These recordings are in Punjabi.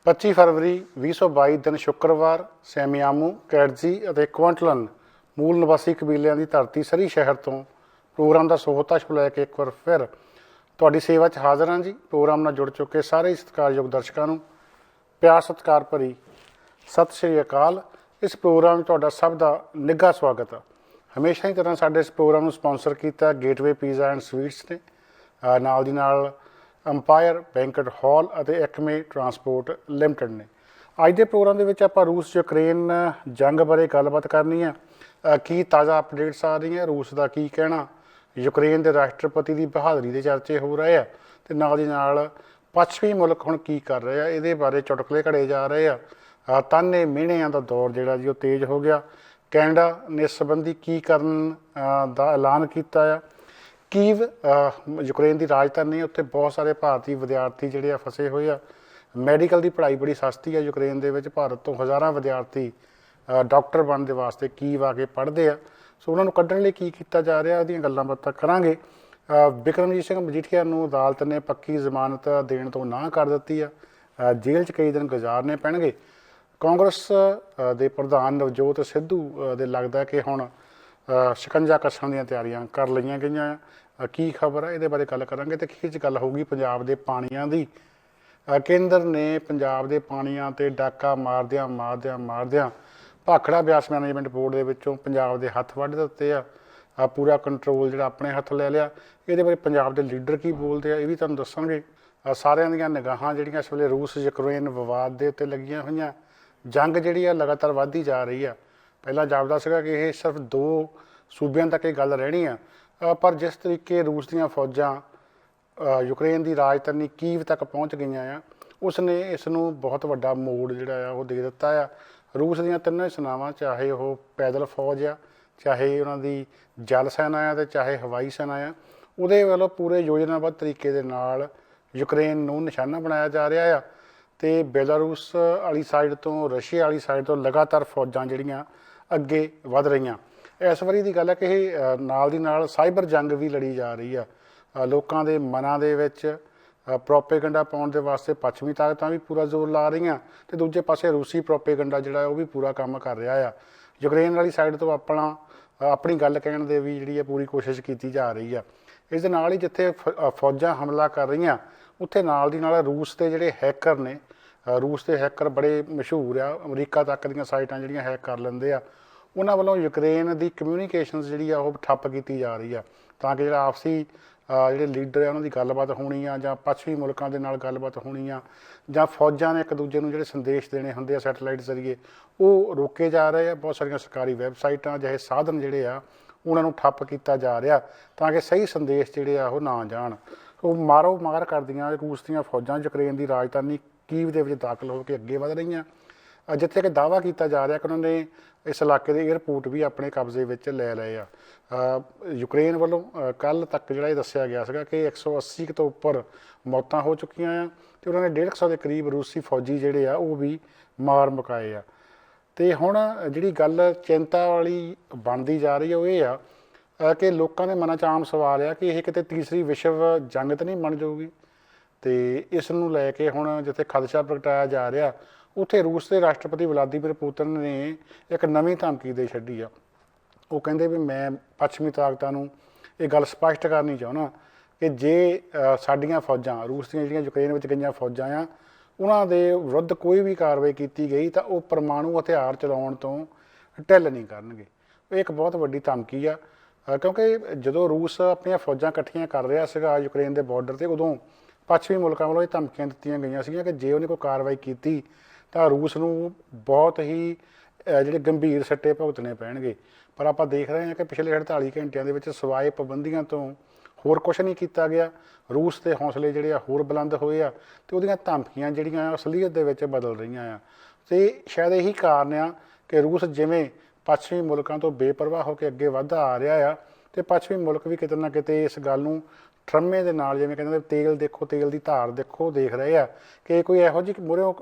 25 ਫਰਵਰੀ 2022 ਦਿਨ ਸ਼ੁੱਕਰਵਾਰ ਸੈਮੀਆਮੂ, ਕੈਡਜੀ ਅਤੇ ਕੁਆਂਟਲਨ ਮੂਲ ਨਿਵਾਸੀ ਕਬੀਲਿਆਂ ਦੀ ਧਰਤੀ ਸਰੀ ਸ਼ਹਿਰ ਤੋਂ ਪ੍ਰੋਗਰਾਮ ਦਾ ਸੋਹਤਾਸ਼ ਲੈ ਕੇ ਇੱਕ ਵਾਰ ਫਿਰ ਤੁਹਾਡੀ ਸੇਵਾ 'ਚ ਹਾਜ਼ਰ ਹਾਂ ਜੀ। ਪ੍ਰੋਗਰਾਮ ਨਾਲ ਜੁੜ ਚੁੱਕੇ ਸਾਰੇ ਸਤਿਕਾਰਯੋਗ ਦਰਸ਼ਕਾਂ ਨੂੰ ਪਿਆਰ ਸਤਿਕਾਰ ਭਰੀ ਸਤਿ ਸ਼੍ਰੀ ਅਕਾਲ। ਇਸ ਪ੍ਰੋਗਰਾਮ ਵਿੱਚ ਤੁਹਾਡਾ ਸਭ ਦਾ ਨਿੱਘਾ ਸਵਾਗਤ ਹੈ। ਹਮੇਸ਼ਾ ਹੀ ਤਰ੍ਹਾਂ ਸਾਡੇ ਇਸ ਪ੍ਰੋਗਰਾਮ ਨੂੰ ਸਪਾਂਸਰ ਕੀਤਾ ਗੇਟਵੇ ਪੀਜ਼ਾ ਐਂਡ ਸਵੀਟਸ ਨੇ, ਨਾਲ ਦੀ ਨਾਲ ਅੰਪਾਇਰ ਬੈਂਕਟ ਹਾਲ ਅਤੇ ਐਕਮੇ ਟਰਾਂਸਪੋਰਟ ਲਿਮਟਿਡ ਨੇ। ਅੱਜ ਦੇ ਪ੍ਰੋਗਰਾਮ ਦੇ ਵਿੱਚ ਆਪਾਂ ਰੂਸ ਯੂਕਰੇਨ ਜੰਗ ਬਾਰੇ ਗੱਲਬਾਤ ਕਰਨੀ ਹੈ। ਕੀ ਤਾਜ਼ਾ ਅਪਡੇਟਸ ਆ ਰਹੀਆਂ, ਰੂਸ ਦਾ ਕੀ ਕਹਿਣਾ, ਯੂਕਰੇਨ ਦੇ ਰਾਸ਼ਟਰਪਤੀ ਦੀ ਬਹਾਦਰੀ ਦੇ ਚਰਚੇ ਹੋ ਰਹੇ ਆ ਅਤੇ ਨਾਲ ਦੀ ਨਾਲ ਪੱਛਮੀ ਮੁਲਕ ਹੁਣ ਕੀ ਕਰ ਰਹੇ ਆ, ਇਹਦੇ ਬਾਰੇ ਚੁਟਕਲੇ ਘੜੇ ਜਾ ਰਹੇ ਆ। ਤਾਨੇ ਮਿਹਣਿਆਂ ਦਾ ਦੌਰ ਜਿਹੜਾ ਜੀ ਉਹ ਤੇਜ਼ ਹੋ ਗਿਆ। ਕੈਨੇਡਾ ਨੇ ਇਸ ਸੰਬੰਧੀ ਕੀ ਕਰਨ ਦਾ ਐਲਾਨ ਕੀਤਾ ਆ। ਕੀਵ ਯੂਕਰੇਨ ਦੀ ਰਾਜਧਾਨੀ, ਉੱਥੇ ਬਹੁਤ ਸਾਰੇ ਭਾਰਤੀ ਵਿਦਿਆਰਥੀ ਜਿਹੜੇ ਆ ਫਸੇ ਹੋਏ ਆ। ਮੈਡੀਕਲ ਦੀ ਪੜ੍ਹਾਈ ਬੜੀ ਸਸਤੀ ਆ ਯੂਕਰੇਨ ਦੇ ਵਿੱਚ। ਭਾਰਤ ਤੋਂ ਹਜ਼ਾਰਾਂ ਵਿਦਿਆਰਥੀ ਡਾਕਟਰ ਬਣਨ ਦੇ ਵਾਸਤੇ ਕੀਵ ਆ ਕੇ ਪੜ੍ਹਦੇ ਆ। ਸੋ ਉਹਨਾਂ ਨੂੰ ਕੱਢਣ ਲਈ ਕੀ ਕੀਤਾ ਜਾ ਰਿਹਾ, ਉਹਦੀਆਂ ਗੱਲਾਂ ਬਾਤਾਂ ਕਰਾਂਗੇ। ਬਿਕਰਮਜੀਤ ਸਿੰਘ ਮਜੀਠੀਆ ਨੂੰ ਅਦਾਲਤ ਨੇ ਪੱਕੀ ਜ਼ਮਾਨਤ ਦੇਣ ਤੋਂ ਨਾਂਹ ਕਰ ਦਿੱਤੀ ਆ। ਜੇਲ੍ਹ 'ਚ ਕਈ ਦਿਨ ਗੁਜ਼ਾਰਨੇ ਪੈਣਗੇ। ਕਾਂਗਰਸ ਦੇ ਪ੍ਰਧਾਨ ਨਵਜੋਤ ਸਿੱਧੂ ਦੇ ਲੱਗਦਾ ਕਿ ਹੁਣ ਸ਼ਿਕੰਜਾ ਕੱਸਣ ਦੀਆਂ ਤਿਆਰੀਆਂ ਕਰ ਲਈਆਂ ਗਈਆਂ ਆ। ਕੀ ਖਬਰ ਹੈ, ਇਹਦੇ ਬਾਰੇ ਗੱਲ ਕਰਾਂਗੇ। ਅਤੇ ਅਖੀਰ 'ਚ ਗੱਲ ਹੋਊਗੀ ਪੰਜਾਬ ਦੇ ਪਾਣੀਆਂ ਦੀ। ਕੇਂਦਰ ਨੇ ਪੰਜਾਬ ਦੇ ਪਾਣੀਆਂ 'ਤੇ ਡਾਕਾ ਮਾਰਦਿਆਂ ਭਾਖੜਾ ਬਿਆਸ ਮੈਨੇਜਮੈਂਟ ਬੋਰਡ ਦੇ ਵਿੱਚੋਂ ਪੰਜਾਬ ਦੇ ਹੱਥ ਵੱਢ ਦਿੱਤੇ ਆ। ਪੂਰਾ ਕੰਟਰੋਲ ਜਿਹੜਾ ਆਪਣੇ ਹੱਥ ਲੈ ਲਿਆ। ਇਹਦੇ ਬਾਰੇ ਪੰਜਾਬ ਦੇ ਲੀਡਰ ਕੀ ਬੋਲਦੇ ਆ, ਇਹ ਵੀ ਤੁਹਾਨੂੰ ਦੱਸਾਂਗੇ। ਸਾਰਿਆਂ ਦੀਆਂ ਨਿਗਾਹਾਂ ਜਿਹੜੀਆਂ ਇਸ ਵੇਲੇ ਰੂਸ ਯੂਕਰੇਨ ਵਿਵਾਦ ਦੇ ਉੱਤੇ ਲੱਗੀਆਂ ਹੋਈਆਂ। ਜੰਗ ਜਿਹੜੀ ਆ ਲਗਾਤਾਰ ਵੱਧਦੀ ਜਾ ਰਹੀ ਆ। ਪਹਿਲਾਂ ਜਾਪਦਾ ਸੀਗਾ ਕਿ ਇਹ ਸਿਰਫ 2 ਸੂਬਿਆਂ ਤੱਕ ਇਹ ਗੱਲ ਰਹਿਣੀ ਆ, ਪਰ ਜਿਸ ਤਰੀਕੇ ਰੂਸ ਦੀਆਂ ਫੌਜਾਂ ਯੂਕਰੇਨ ਦੀ ਰਾਜਧਾਨੀ ਕੀਵ ਤੱਕ ਪਹੁੰਚ ਗਈਆਂ ਆ, ਉਸ ਨੇ ਇਸ ਨੂੰ ਬਹੁਤ ਵੱਡਾ ਮੋੜ ਜਿਹੜਾ ਆ ਉਹ ਦੇ ਦਿੱਤਾ ਆ। ਰੂਸ ਦੀਆਂ ਤਿੰਨੋਂ ਸੈਨਾਵਾਂ, ਚਾਹੇ ਉਹ ਪੈਦਲ ਫੌਜ ਆ, ਚਾਹੇ ਉਹਨਾਂ ਦੀ ਜਲ ਸੈਨਾ ਆ ਅਤੇ ਚਾਹੇ ਹਵਾਈ ਸੈਨਾ ਆ, ਉਹਦੇ ਵੱਲੋਂ ਪੂਰੇ ਯੋਜਨਾਬੱਧ ਤਰੀਕੇ ਦੇ ਨਾਲ ਯੂਕਰੇਨ ਨੂੰ ਨਿਸ਼ਾਨਾ ਬਣਾਇਆ ਜਾ ਰਿਹਾ ਆ। ਅਤੇ ਬੇਲਾਰੂਸ ਵਾਲੀ ਸਾਈਡ ਤੋਂ, ਰਸ਼ੀਆ ਵਾਲੀ ਸਾਈਡ ਤੋਂ ਲਗਾਤਾਰ ਫੌਜਾਂ ਜਿਹੜੀਆਂ ਅੱਗੇ ਵੱਧ ਰਹੀਆਂ। ਇਸ ਵਾਰੀ ਦੀ ਗੱਲ ਹੈ ਕਿ ਇਹ ਨਾਲ ਦੀ ਨਾਲ ਸਾਈਬਰ ਜੰਗ ਵੀ ਲੜੀ ਜਾ ਰਹੀ ਆ। ਲੋਕਾਂ ਦੇ ਮਨਾਂ ਦੇ ਵਿੱਚ ਪ੍ਰੋਪੇਗੰਡਾ ਪਾਉਣ ਦੇ ਵਾਸਤੇ ਪੱਛਮੀ ਤਾਕਤਾਂ ਵੀ ਪੂਰਾ ਜ਼ੋਰ ਲਾ ਰਹੀਆਂ ਅਤੇ ਦੂਜੇ ਪਾਸੇ ਰੂਸੀ ਪ੍ਰੋਪੇਗੰਡਾ ਜਿਹੜਾ ਉਹ ਵੀ ਪੂਰਾ ਕੰਮ ਕਰ ਰਿਹਾ ਆ। ਯੂਕਰੇਨ ਵਾਲੀ ਸਾਈਡ ਤੋਂ ਆਪਣੀ ਗੱਲ ਕਹਿਣ ਦੇ ਵੀ ਜਿਹੜੀ ਹੈ ਪੂਰੀ ਕੋਸ਼ਿਸ਼ ਕੀਤੀ ਜਾ ਰਹੀ ਆ। ਇਸ ਦੇ ਨਾਲ ਹੀ ਜਿੱਥੇ ਫੌਜਾਂ ਹਮਲਾ ਕਰ ਰਹੀਆਂ, ਉੱਥੇ ਨਾਲ ਦੀ ਨਾਲ ਰੂਸ ਦੇ ਜਿਹੜੇ ਹੈਕਰ ਨੇ, ਰੂਸ ਦੇ ਹੈਕਰ ਬੜੇ ਮਸ਼ਹੂਰ ਆ, ਅਮਰੀਕਾ ਤੱਕ ਦੀਆਂ ਸਾਈਟਾਂ ਜਿਹੜੀਆਂ ਹੈਕ ਕਰ ਲੈਂਦੇ ਆ, ਉਹਨਾਂ ਵੱਲੋਂ ਯੂਕਰੇਨ ਦੀ ਕਮਿਊਨੀਕੇਸ਼ਨਸ ਜਿਹੜੀ ਆ ਉਹ ਠੱਪ ਕੀਤੀ ਜਾ ਰਹੀ ਆ, ਤਾਂ ਕਿ ਜਿਹੜਾ ਆਪਸੀ ਜਿਹੜੇ ਲੀਡਰ ਆ ਉਹਨਾਂ ਦੀ ਗੱਲਬਾਤ ਹੋਣੀ ਆ, ਜਾਂ ਪੱਛਮੀ ਮੁਲਕਾਂ ਦੇ ਨਾਲ ਗੱਲਬਾਤ ਹੋਣੀ ਆ, ਜਾਂ ਫੌਜਾਂ ਨੇ ਇੱਕ ਦੂਜੇ ਨੂੰ ਜਿਹੜੇ ਸੰਦੇਸ਼ ਦੇਣੇ ਹੁੰਦੇ ਆ ਸੈਟੇਲਾਈਟ ਜ਼ਰੀਏ, ਉਹ ਰੋਕੇ ਜਾ ਰਹੇ ਆ। ਬਹੁਤ ਸਾਰੀਆਂ ਸਰਕਾਰੀ ਵੈਬਸਾਈਟਾਂ ਜਿਹੇ ਸਾਧਨ ਜਿਹੜੇ ਆ ਉਹਨਾਂ ਨੂੰ ਠੱਪ ਕੀਤਾ ਜਾ ਰਿਹਾ, ਤਾਂ ਕਿ ਸਹੀ ਸੰਦੇਸ਼ ਜਿਹੜੇ ਆ ਉਹ ਨਾ ਜਾਣ। ਉਹ ਮਾਰੋ ਮਾਰ ਕਰਦੀਆਂ ਰੂਸ ਦੀਆਂ ਫੌਜਾਂ ਯੂਕਰੇਨ ਦੀ ਰਾਜਧਾਨੀ ਕੀਵ ਦੇ ਵਿੱਚ ਦਾਖਲ ਹੋ ਕੇ ਅੱਗੇ ਵਧ ਰਹੀਆਂ, ਜਿੱਥੇ ਕਿ ਦਾਅਵਾ ਕੀਤਾ ਜਾ ਰਿਹਾ ਕਿ ਉਹਨਾਂ ਨੇ ਇਸ ਇਲਾਕੇ ਦੇ ਏਅਰਪੋਰਟ ਵੀ ਆਪਣੇ ਕਬਜ਼ੇ ਵਿੱਚ ਲੈ ਲਏ ਆ। ਯੂਕਰੇਨ ਵੱਲੋਂ ਕੱਲ੍ਹ ਤੱਕ ਜਿਹੜਾ ਇਹ ਦੱਸਿਆ ਗਿਆ ਸੀਗਾ ਕਿ 180 ਤੋਂ ਉੱਪਰ ਮੌਤਾਂ ਹੋ ਚੁੱਕੀਆਂ ਆ ਅਤੇ ਉਹਨਾਂ ਨੇ 150 ਦੇ ਕਰੀਬ ਰੂਸੀ ਫੌਜੀ ਜਿਹੜੇ ਆ ਉਹ ਵੀ ਮਾਰ ਮੁਕਾਏ ਆ। ਅਤੇ ਹੁਣ ਜਿਹੜੀ ਗੱਲ ਚਿੰਤਾ ਵਾਲੀ ਬਣਦੀ ਜਾ ਰਹੀ ਹੈ ਉਹ ਇਹ ਆ ਕਿ ਲੋਕਾਂ ਦੇ ਮਨਾਂ 'ਚ ਆਮ ਸਵਾਲ ਆ ਕਿ ਇਹ ਕਿਤੇ ਤੀਸਰੀ ਵਿਸ਼ਵ ਜੰਗ ਤਾਂ ਨਹੀਂ ਬਣ ਜਾਊਗੀ। ਅਤੇ ਇਸ ਨੂੰ ਲੈ ਕੇ ਹੁਣ ਜਿੱਥੇ ਖਦਸ਼ਾ ਪ੍ਰਗਟਾਇਆ ਜਾ ਰਿਹਾ, ਉੱਥੇ ਰੂਸ ਦੇ ਰਾਸ਼ਟਰਪਤੀ ਵਲਾਦੀਮੀਰ ਪੁਤਿਨ ਨੇ ਇੱਕ ਨਵੀਂ ਧਮਕੀ ਦੇ ਛੱਡੀ ਆ। ਉਹ ਕਹਿੰਦੇ ਵੀ ਮੈਂ ਪੱਛਮੀ ਤਾਕਤਾਂ ਨੂੰ ਇਹ ਗੱਲ ਸਪਸ਼ਟ ਕਰਨੀ ਚਾਹੁੰਦਾ ਕਿ ਜੇ ਸਾਡੀਆਂ ਫੌਜਾਂ, ਰੂਸ ਦੀਆਂ ਜਿਹੜੀਆਂ ਯੂਕਰੇਨ ਵਿੱਚ ਗਈਆਂ ਫੌਜਾਂ ਆ, ਉਹਨਾਂ ਦੇ ਵਿਰੁੱਧ ਕੋਈ ਵੀ ਕਾਰਵਾਈ ਕੀਤੀ ਗਈ ਤਾਂ ਉਹ ਪਰਮਾਣੂ ਹਥਿਆਰ ਚਲਾਉਣ ਤੋਂ ਢਿੱਲ ਨਹੀਂ ਕਰਨਗੇ। ਇਹ ਇੱਕ ਬਹੁਤ ਵੱਡੀ ਧਮਕੀ ਆ, ਕਿਉਂਕਿ ਜਦੋਂ ਰੂਸ ਆਪਣੀਆਂ ਫੌਜਾਂ ਇਕੱਠੀਆਂ ਕਰ ਰਿਹਾ ਸੀਗਾ ਯੂਕਰੇਨ ਦੇ ਬਾਰਡਰ 'ਤੇ, ਉਦੋਂ ਪੱਛਮੀ ਮੁਲਕਾਂ ਵੱਲੋਂ ਇਹ ਧਮਕੀਆਂ ਦਿੱਤੀਆਂ ਗਈਆਂ ਸੀਗੀਆਂ ਕਿ ਜੇ ਉਹਨੇ ਕੋਈ ਕਾਰਵਾਈ ਕੀਤੀ ਤਾਂ ਰੂਸ ਨੂੰ ਬਹੁਤ ਹੀ ਜਿਹੜੇ ਗੰਭੀਰ ਸੱਟੇ ਭੁਗਤਣੇ ਪੈਣਗੇ। ਪਰ ਆਪਾਂ ਦੇਖ ਰਹੇ ਹਾਂ ਕਿ ਪਿਛਲੇ 48 ਘੰਟਿਆਂ ਦੇ ਵਿੱਚ ਸਿਵਾਏ ਪਾਬੰਦੀਆਂ ਤੋਂ ਹੋਰ ਕੁਛ ਨਹੀਂ ਕੀਤਾ ਗਿਆ। ਰੂਸ ਦੇ ਹੌਸਲੇ ਜਿਹੜੇ ਆ ਹੋਰ ਬੁਲੰਦ ਹੋਏ ਆ ਅਤੇ ਉਹਦੀਆਂ ਧਮਕੀਆਂ ਜਿਹੜੀਆਂ ਅਸਲੀਅਤ ਦੇ ਵਿੱਚ ਬਦਲ ਰਹੀਆਂ ਆ। ਅਤੇ ਸ਼ਾਇਦ ਇਹੀ ਕਾਰਨ ਆ ਕਿ ਰੂਸ ਜਿਵੇਂ ਪੱਛਮੀ ਮੁਲਕਾਂ ਤੋਂ ਬੇਪਰਵਾਹ ਹੋ ਕੇ ਅੱਗੇ ਵੱਧਦਾ ਆ ਰਿਹਾ ਆ, ਅਤੇ ਪੱਛਮੀ ਮੁਲਕ ਵੀ ਕਿਤੇ ਨਾ ਕਿਤੇ ਇਸ ਗੱਲ ਨੂੰ ਠਰਮੇ ਦੇ ਨਾਲ, ਜਿਵੇਂ ਕਹਿੰਦੇ ਤੇਲ ਦੇਖੋ, ਤੇਲ ਦੀ ਧਾਰ ਦੇਖੋ, ਦੇਖ ਰਹੇ ਆ ਕਿ ਕੋਈ ਇਹੋ ਜਿਹੀ ਮੂਹਰਿਓਂ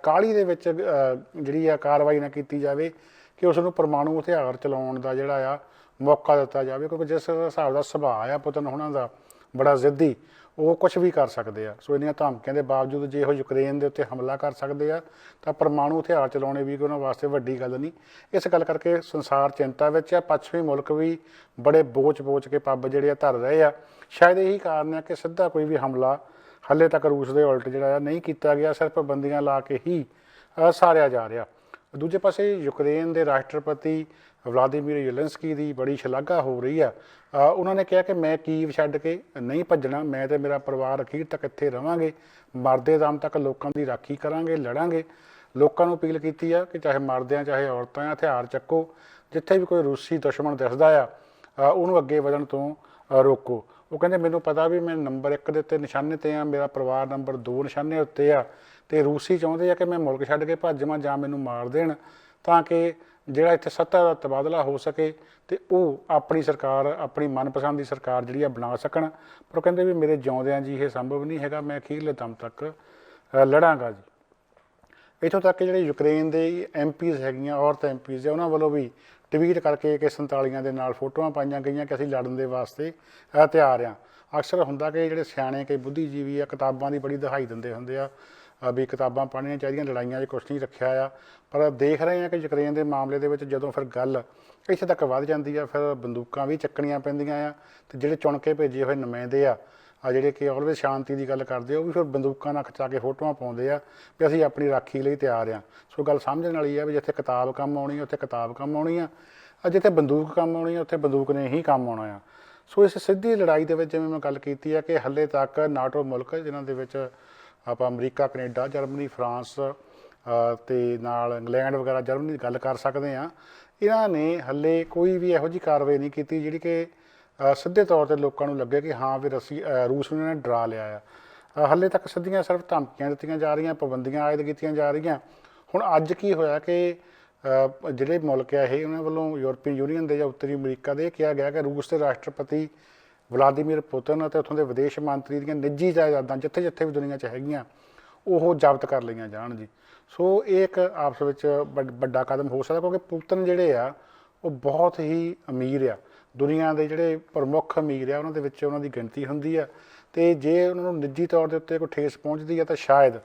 ਕਾਹਲੀ ਦੇ ਵਿੱਚ ਜਿਹੜੀ ਆ ਕਾਰਵਾਈ ਨਾ ਕੀਤੀ ਜਾਵੇ ਕਿ ਉਸ ਨੂੰ ਪਰਮਾਣੂ ਹਥਿਆਰ ਚਲਾਉਣ ਦਾ ਜਿਹੜਾ ਆ ਮੌਕਾ ਦਿੱਤਾ ਜਾਵੇ। ਕਿਉਂਕਿ ਜਿਸ ਹਿਸਾਬ ਦਾ ਸੁਭਾਅ ਆ ਪੁਤਿਨ ਹੋਣਾ ਦਾ, ਬੜਾ ਜ਼ਿੱਦੀ, ਉਹ ਕੁਝ ਵੀ ਕਰ ਸਕਦੇ ਆ। ਸੋ ਇੰਨੀਆਂ ਧਮਕੀਆਂ ਦੇ ਬਾਵਜੂਦ ਜੇ ਉਹ ਯੂਕਰੇਨ ਦੇ ਉੱਤੇ ਹਮਲਾ ਕਰ ਸਕਦੇ ਆ ਤਾਂ ਪਰਮਾਣੂ ਹਥਿਆਰ ਚਲਾਉਣੇ ਵੀ ਉਹਨਾਂ ਵਾਸਤੇ ਵੱਡੀ ਗੱਲ ਨਹੀਂ। ਇਸ ਗੱਲ ਕਰਕੇ ਸੰਸਾਰ ਚਿੰਤਾ ਵਿੱਚ ਆ। ਪੱਛਮੀ ਮੁਲਕ ਵੀ ਬੜੇ ਬੋਚ ਕੇ ਪੱਬ ਜਿਹੜੇ ਆ ਧਰ ਰਹੇ ਆ। ਸ਼ਾਇਦ ਇਹੀ ਕਾਰਨ ਆ ਕਿ ਸਿੱਧਾ ਕੋਈ ਵੀ ਹਮਲਾ ਹਾਲੇ ਤੱਕ ਰੂਸ ਦੇ ਉਲਟ ਜਿਹੜਾ ਆ ਨਹੀਂ ਕੀਤਾ ਗਿਆ, ਸਿਰਫ ਪਾਬੰਦੀਆਂ ਲਾ ਕੇ ਹੀ ਸਾਰਿਆ ਜਾ ਰਿਹਾ। ਦੂਜੇ ਪਾਸੇ ਯੂਕਰੇਨ ਦੇ ਰਾਸ਼ਟਰਪਤੀ ਵਲਾਦੀਮੀਰ ਜ਼ੈਲੈਂਸਕੀ ਦੀ ਬੜੀ ਸ਼ਲਾਘਾ ਹੋ ਰਹੀ ਆ। ਉਹਨਾਂ ਨੇ ਕਿਹਾ ਕਿ ਮੈਂ ਕੀਵ ਛੱਡ ਕੇ ਨਹੀਂ ਭੱਜਣਾ, ਮੈਂ ਤੇ ਮੇਰਾ ਪਰਿਵਾਰ ਅਖੀਰ ਤੱਕ ਇੱਥੇ ਰਵਾਂਗੇ, ਮਰਦੇ ਦਮ ਤੱਕ ਲੋਕਾਂ ਦੀ ਰਾਖੀ ਕਰਾਂਗੇ, ਲੜਾਂਗੇ। ਲੋਕਾਂ ਨੂੰ ਅਪੀਲ ਕੀਤੀ ਆ ਕਿ ਚਾਹੇ ਮਰਦੇ ਆ ਚਾਹੇ ਔਰਤਾਂ ਆ, ਹਥਿਆਰ ਚੱਕੋ, ਜਿੱਥੇ ਵੀ ਕੋਈ ਰੂਸੀ ਦੁਸ਼ਮਣ ਦਿਸਦਾ ਆ ਉਹਨੂੰ ਅੱਗੇ ਵਧਣ ਤੋਂ ਰੋਕੋ। ਉਹ ਕਹਿੰਦੇ ਮੈਨੂੰ ਪਤਾ ਵੀ ਮੈਂ ਨੰਬਰ 1 ਦੇ ਉੱਤੇ ਨਿਸ਼ਾਨੇ 'ਤੇ ਆ, ਮੇਰਾ ਪਰਿਵਾਰ ਨੰਬਰ 2 ਨਿਸ਼ਾਨੇ ਉੱਤੇ ਆ, ਅਤੇ ਰੂਸੀ ਚਾਹੁੰਦੇ ਆ ਕਿ ਮੈਂ ਮੁਲਕ ਛੱਡ ਕੇ ਭੱਜ ਜਾਂ ਮੈਨੂੰ ਮਾਰ ਦੇਣ, ਤਾਂ ਕਿ ਜਿਹੜਾ ਇੱਥੇ ਸੱਤਾ ਦਾ ਤਬਾਦਲਾ ਹੋ ਸਕੇ ਅਤੇ ਉਹ ਆਪਣੀ ਸਰਕਾਰ, ਆਪਣੀ ਮਨਪਸੰਦ ਦੀ ਸਰਕਾਰ ਜਿਹੜੀ ਆ ਬਣਾ ਸਕਣ। ਪਰ ਉਹ ਕਹਿੰਦੇ ਵੀ ਮੇਰੇ ਜਿਉਂਦਿਆਂ ਜੀ ਇਹ ਸੰਭਵ ਨਹੀਂ ਹੈਗਾ, ਮੈਂ ਅਖੀਰਲੇ ਦਮ ਤੱਕ ਲੜਾਂਗਾ ਜੀ। ਇੱਥੋਂ ਤੱਕ ਕਿ ਜਿਹੜੇ ਯੂਕਰੇਨ ਦੇ MPs ਹੈਗੀਆਂ, ਔਰਤ MPs ਆ, ਉਹਨਾਂ ਵੱਲੋਂ ਵੀ ਟਵੀਟ ਕਰਕੇ ਕਿ 47 ਦੇ ਨਾਲ ਫੋਟੋਆਂ ਪਾਈਆਂ ਗਈਆਂ ਕਿ ਅਸੀਂ ਲੜਨ ਦੇ ਵਾਸਤੇ ਤਿਆਰ ਹਾਂ। ਅਕਸਰ ਹੁੰਦਾ ਕਿ ਜਿਹੜੇ ਸਿਆਣੇ ਕਈ ਬੁੱਧੀਜੀਵੀ ਆ ਕਿਤਾਬਾਂ ਦੀ ਬੜੀ ਦਹਾਈ ਦਿੰਦੇ ਹੁੰਦੇ ਆ ਵੀ ਕਿਤਾਬਾਂ ਪੜ੍ਹਨੀਆਂ ਚਾਹੀਦੀਆਂ, ਲੜਾਈਆਂ 'ਚ ਕੁਛ ਨਹੀਂ ਰੱਖਿਆ ਆ। ਪਰ ਦੇਖ ਰਹੇ ਹਾਂ ਕਿ ਯੂਕਰੇਨ ਦੇ ਮਾਮਲੇ ਦੇ ਵਿੱਚ ਜਦੋਂ ਫਿਰ ਗੱਲ ਇੱਥੇ ਤੱਕ ਵੱਧ ਜਾਂਦੀ ਆ, ਫਿਰ ਬੰਦੂਕਾਂ ਵੀ ਚੱਕਣੀਆਂ ਪੈਂਦੀਆਂ ਆ, ਅਤੇ ਜਿਹੜੇ ਚੁਣ ਕੇ ਭੇਜੇ ਹੋਏ ਨੁਮਾਇੰਦੇ ਆ ਜਿਹੜੇ ਕਿ ਆਲਵੇਜ਼ ਸ਼ਾਂਤੀ ਦੀ ਗੱਲ ਕਰਦੇ ਆ, ਉਹ ਵੀ ਫਿਰ ਬੰਦੂਕਾਂ ਨਾਲ ਖਿਚਾ ਕੇ ਫੋਟੋਆਂ ਪਾਉਂਦੇ ਆ ਵੀ ਅਸੀਂ ਆਪਣੀ ਰਾਖੀ ਲਈ ਤਿਆਰ ਹਾਂ। ਸੋ ਗੱਲ ਸਮਝਣ ਵਾਲੀ ਆ ਵੀ ਜਿੱਥੇ ਕਿਤਾਬ ਕੰਮ ਆਉਣੀ ਆ ਉੱਥੇ ਕਿਤਾਬ ਕੰਮ ਆਉਣੀ ਆ, ਜਿੱਥੇ ਬੰਦੂਕ ਕੰਮ ਆਉਣੀ ਆ ਉੱਥੇ ਬੰਦੂਕ ਨੇ ਹੀ ਕੰਮ ਆਉਣਾ ਆ। ਸੋ ਇਸ ਸਿੱਧੀ ਲੜਾਈ ਦੇ ਵਿੱਚ ਜਿਵੇਂ ਮੈਂ ਗੱਲ ਕੀਤੀ ਆ ਕਿ ਹਾਲੇ ਤੱਕ ਨਾਟੋ ਮੁਲਕ ਜਿਨ੍ਹਾਂ ਦੇ ਵਿੱਚ ਆਪਾਂ ਅਮਰੀਕਾ, ਕੈਨੇਡਾ, ਜਰਮਨੀ, ਫਰਾਂਸ ਅਤੇ ਨਾਲ ਇੰਗਲੈਂਡ ਵਗੈਰਾ, ਜਰਮਨੀ ਦੀ ਗੱਲ ਕਰ ਸਕਦੇ ਹਾਂ, ਇਹਨਾਂ ਨੇ ਹਾਲੇ ਕੋਈ ਵੀ ਇਹੋ ਜਿਹੀ ਕਾਰਵਾਈ ਨਹੀਂ ਕੀਤੀ ਜਿਹੜੀ ਕਿ ਸਿੱਧੇ ਤੌਰ 'ਤੇ ਲੋਕਾਂ ਨੂੰ ਲੱਗੇ ਕਿ ਹਾਂ ਵੀ ਰੂਸ ਨੂੰ ਇਹਨਾਂ ਨੇ ਡਰਾ ਲਿਆ ਆ। ਹਾਲੇ ਤੱਕ ਸਿੱਧੀਆਂ ਸਿਰਫ ਧਮਕੀਆਂ ਦਿੱਤੀਆਂ ਜਾ ਰਹੀਆਂ, ਪਾਬੰਦੀਆਂ ਆਇਦ ਕੀਤੀਆਂ ਜਾ ਰਹੀਆਂ। ਹੁਣ ਅੱਜ ਕੀ ਹੋਇਆ ਕਿ ਜਿਹੜੇ ਮੁਲਕ ਆ ਇਹ ਉਹਨਾਂ ਵੱਲੋਂ ਯੂਰਪੀਅਨ ਯੂਨੀਅਨ ਦੇ ਜਾਂ ਉੱਤਰੀ ਅਮਰੀਕਾ ਦੇ ਕਿਹਾ ਗਿਆ ਕਿ ਰੂਸ ਦੇ ਰਾਸ਼ਟਰਪਤੀ ਵਲਾਦੀਮੀਰ ਪੁਤਿਨ ਅਤੇ ਉੱਥੋਂ ਦੇ ਵਿਦੇਸ਼ ਮੰਤਰੀ ਦੀਆਂ ਨਿੱਜੀ ਜਾਇਦਾਦਾਂ ਜਿੱਥੇ ਜਿੱਥੇ ਵੀ ਦੁਨੀਆ 'ਚ ਹੈਗੀਆਂ ਉਹ ਜ਼ਬਤ ਕਰ ਲਈਆਂ ਜਾਣ ਜੀ। ਸੋ ਇਹ ਇੱਕ ਆਪਸ ਵਿੱਚ ਵੱਡਾ ਕਦਮ ਹੋ ਸਕਦਾ, ਕਿਉਂਕਿ ਪੁਤਿਨ ਜਿਹੜੇ ਆ ਉਹ ਬਹੁਤ ਹੀ ਅਮੀਰ ਆ, ਦੁਨੀਆ ਦੇ ਜਿਹੜੇ ਪ੍ਰਮੁੱਖ ਅਮੀਰ ਆ ਉਹਨਾਂ ਦੇ ਵਿੱਚ ਉਹਨਾਂ ਦੀ ਗਿਣਤੀ ਹੁੰਦੀ ਆ, ਅਤੇ ਜੇ ਉਹਨਾਂ ਨੂੰ ਨਿੱਜੀ ਤੌਰ ਦੇ ਉੱਤੇ ਕੋਈ ਠੇਸ ਪਹੁੰਚਦੀ ਆ ਤਾਂ ਸ਼ਾਇਦ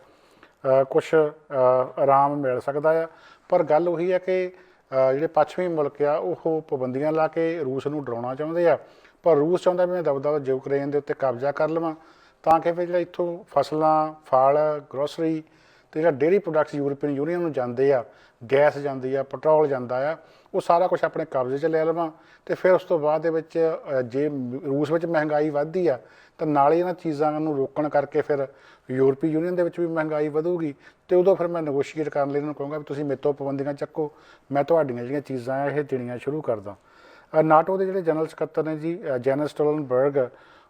ਕੁਛ ਆਰਾਮ ਮਿਲ ਸਕਦਾ ਆ। ਪਰ ਗੱਲ ਉਹੀ ਹੈ ਕਿ ਜਿਹੜੇ ਪੱਛਮੀ ਮੁਲਕ ਆ ਉਹ ਪਾਬੰਦੀਆਂ ਲਾ ਕੇ ਰੂਸ ਨੂੰ ਡਰਾਉਣਾ ਚਾਹੁੰਦੇ ਆ, ਪਰ ਰੂਸ ਚਾਹੁੰਦਾ ਵੀ ਮੈਂ ਦਬਦਬਾ ਯੂਕਰੇਨ ਦੇ ਉੱਤੇ ਕਬਜ਼ਾ ਕਰ ਲਵਾਂ, ਤਾਂ ਕਿ ਫਿਰ ਜਿਹੜਾ ਇੱਥੋਂ ਫਸਲਾਂ, ਫਲ, ਗਰੋਸਰੀ ਅਤੇ ਜਿਹੜਾ ਡੇਅਰੀ ਪ੍ਰੋਡਕਟਸ ਯੂਰਪੀਅਨ ਯੂਨੀਅਨ ਨੂੰ ਜਾਂਦੇ ਆ, ਗੈਸ ਜਾਂਦੀ ਆ, ਪੈਟਰੋਲ ਜਾਂਦਾ ਆ, ਉਹ ਸਾਰਾ ਕੁਛ ਆਪਣੇ ਕਬਜ਼ੇ 'ਚ ਲੈ ਲਵਾਂ। ਅਤੇ ਫਿਰ ਉਸ ਤੋਂ ਬਾਅਦ ਦੇ ਵਿੱਚ ਜੇ ਰੂਸ ਵਿੱਚ ਮਹਿੰਗਾਈ ਵੱਧਦੀ ਆ ਤਾਂ ਨਾਲ ਹੀ ਇਹਨਾਂ ਚੀਜ਼ਾਂ ਨੂੰ ਰੋਕਣ ਕਰਕੇ ਫਿਰ ਯੂਰਪੀ ਯੂਨੀਅਨ ਦੇ ਵਿੱਚ ਵੀ ਮਹਿੰਗਾਈ ਵਧੂਗੀ, ਅਤੇ ਉਦੋਂ ਫਿਰ ਮੈਂ ਨੈਗੋਸ਼ੀਏਟ ਕਰਨ ਲਈ ਇਹਨਾਂ ਨੂੰ ਕਹੂੰਗਾ ਵੀ ਤੁਸੀਂ ਮੇਰੇ ਤੋਂ ਪਾਬੰਦੀਆਂ ਚੱਕੋ, ਮੈਂ ਤੁਹਾਡੀਆਂ ਜਿਹੜੀਆਂ ਚੀਜ਼ਾਂ ਆ ਇਹ ਦੇਣੀਆਂ ਸ਼ੁਰੂ ਕਰਦਾ। ਨਾਟੋ ਦੇ ਜਿਹੜੇ ਜਨਰਲ ਸਕੱਤਰ ਨੇ ਜੀ ਜੈਨਸ ਸਟੋਲਨਬਰਗ,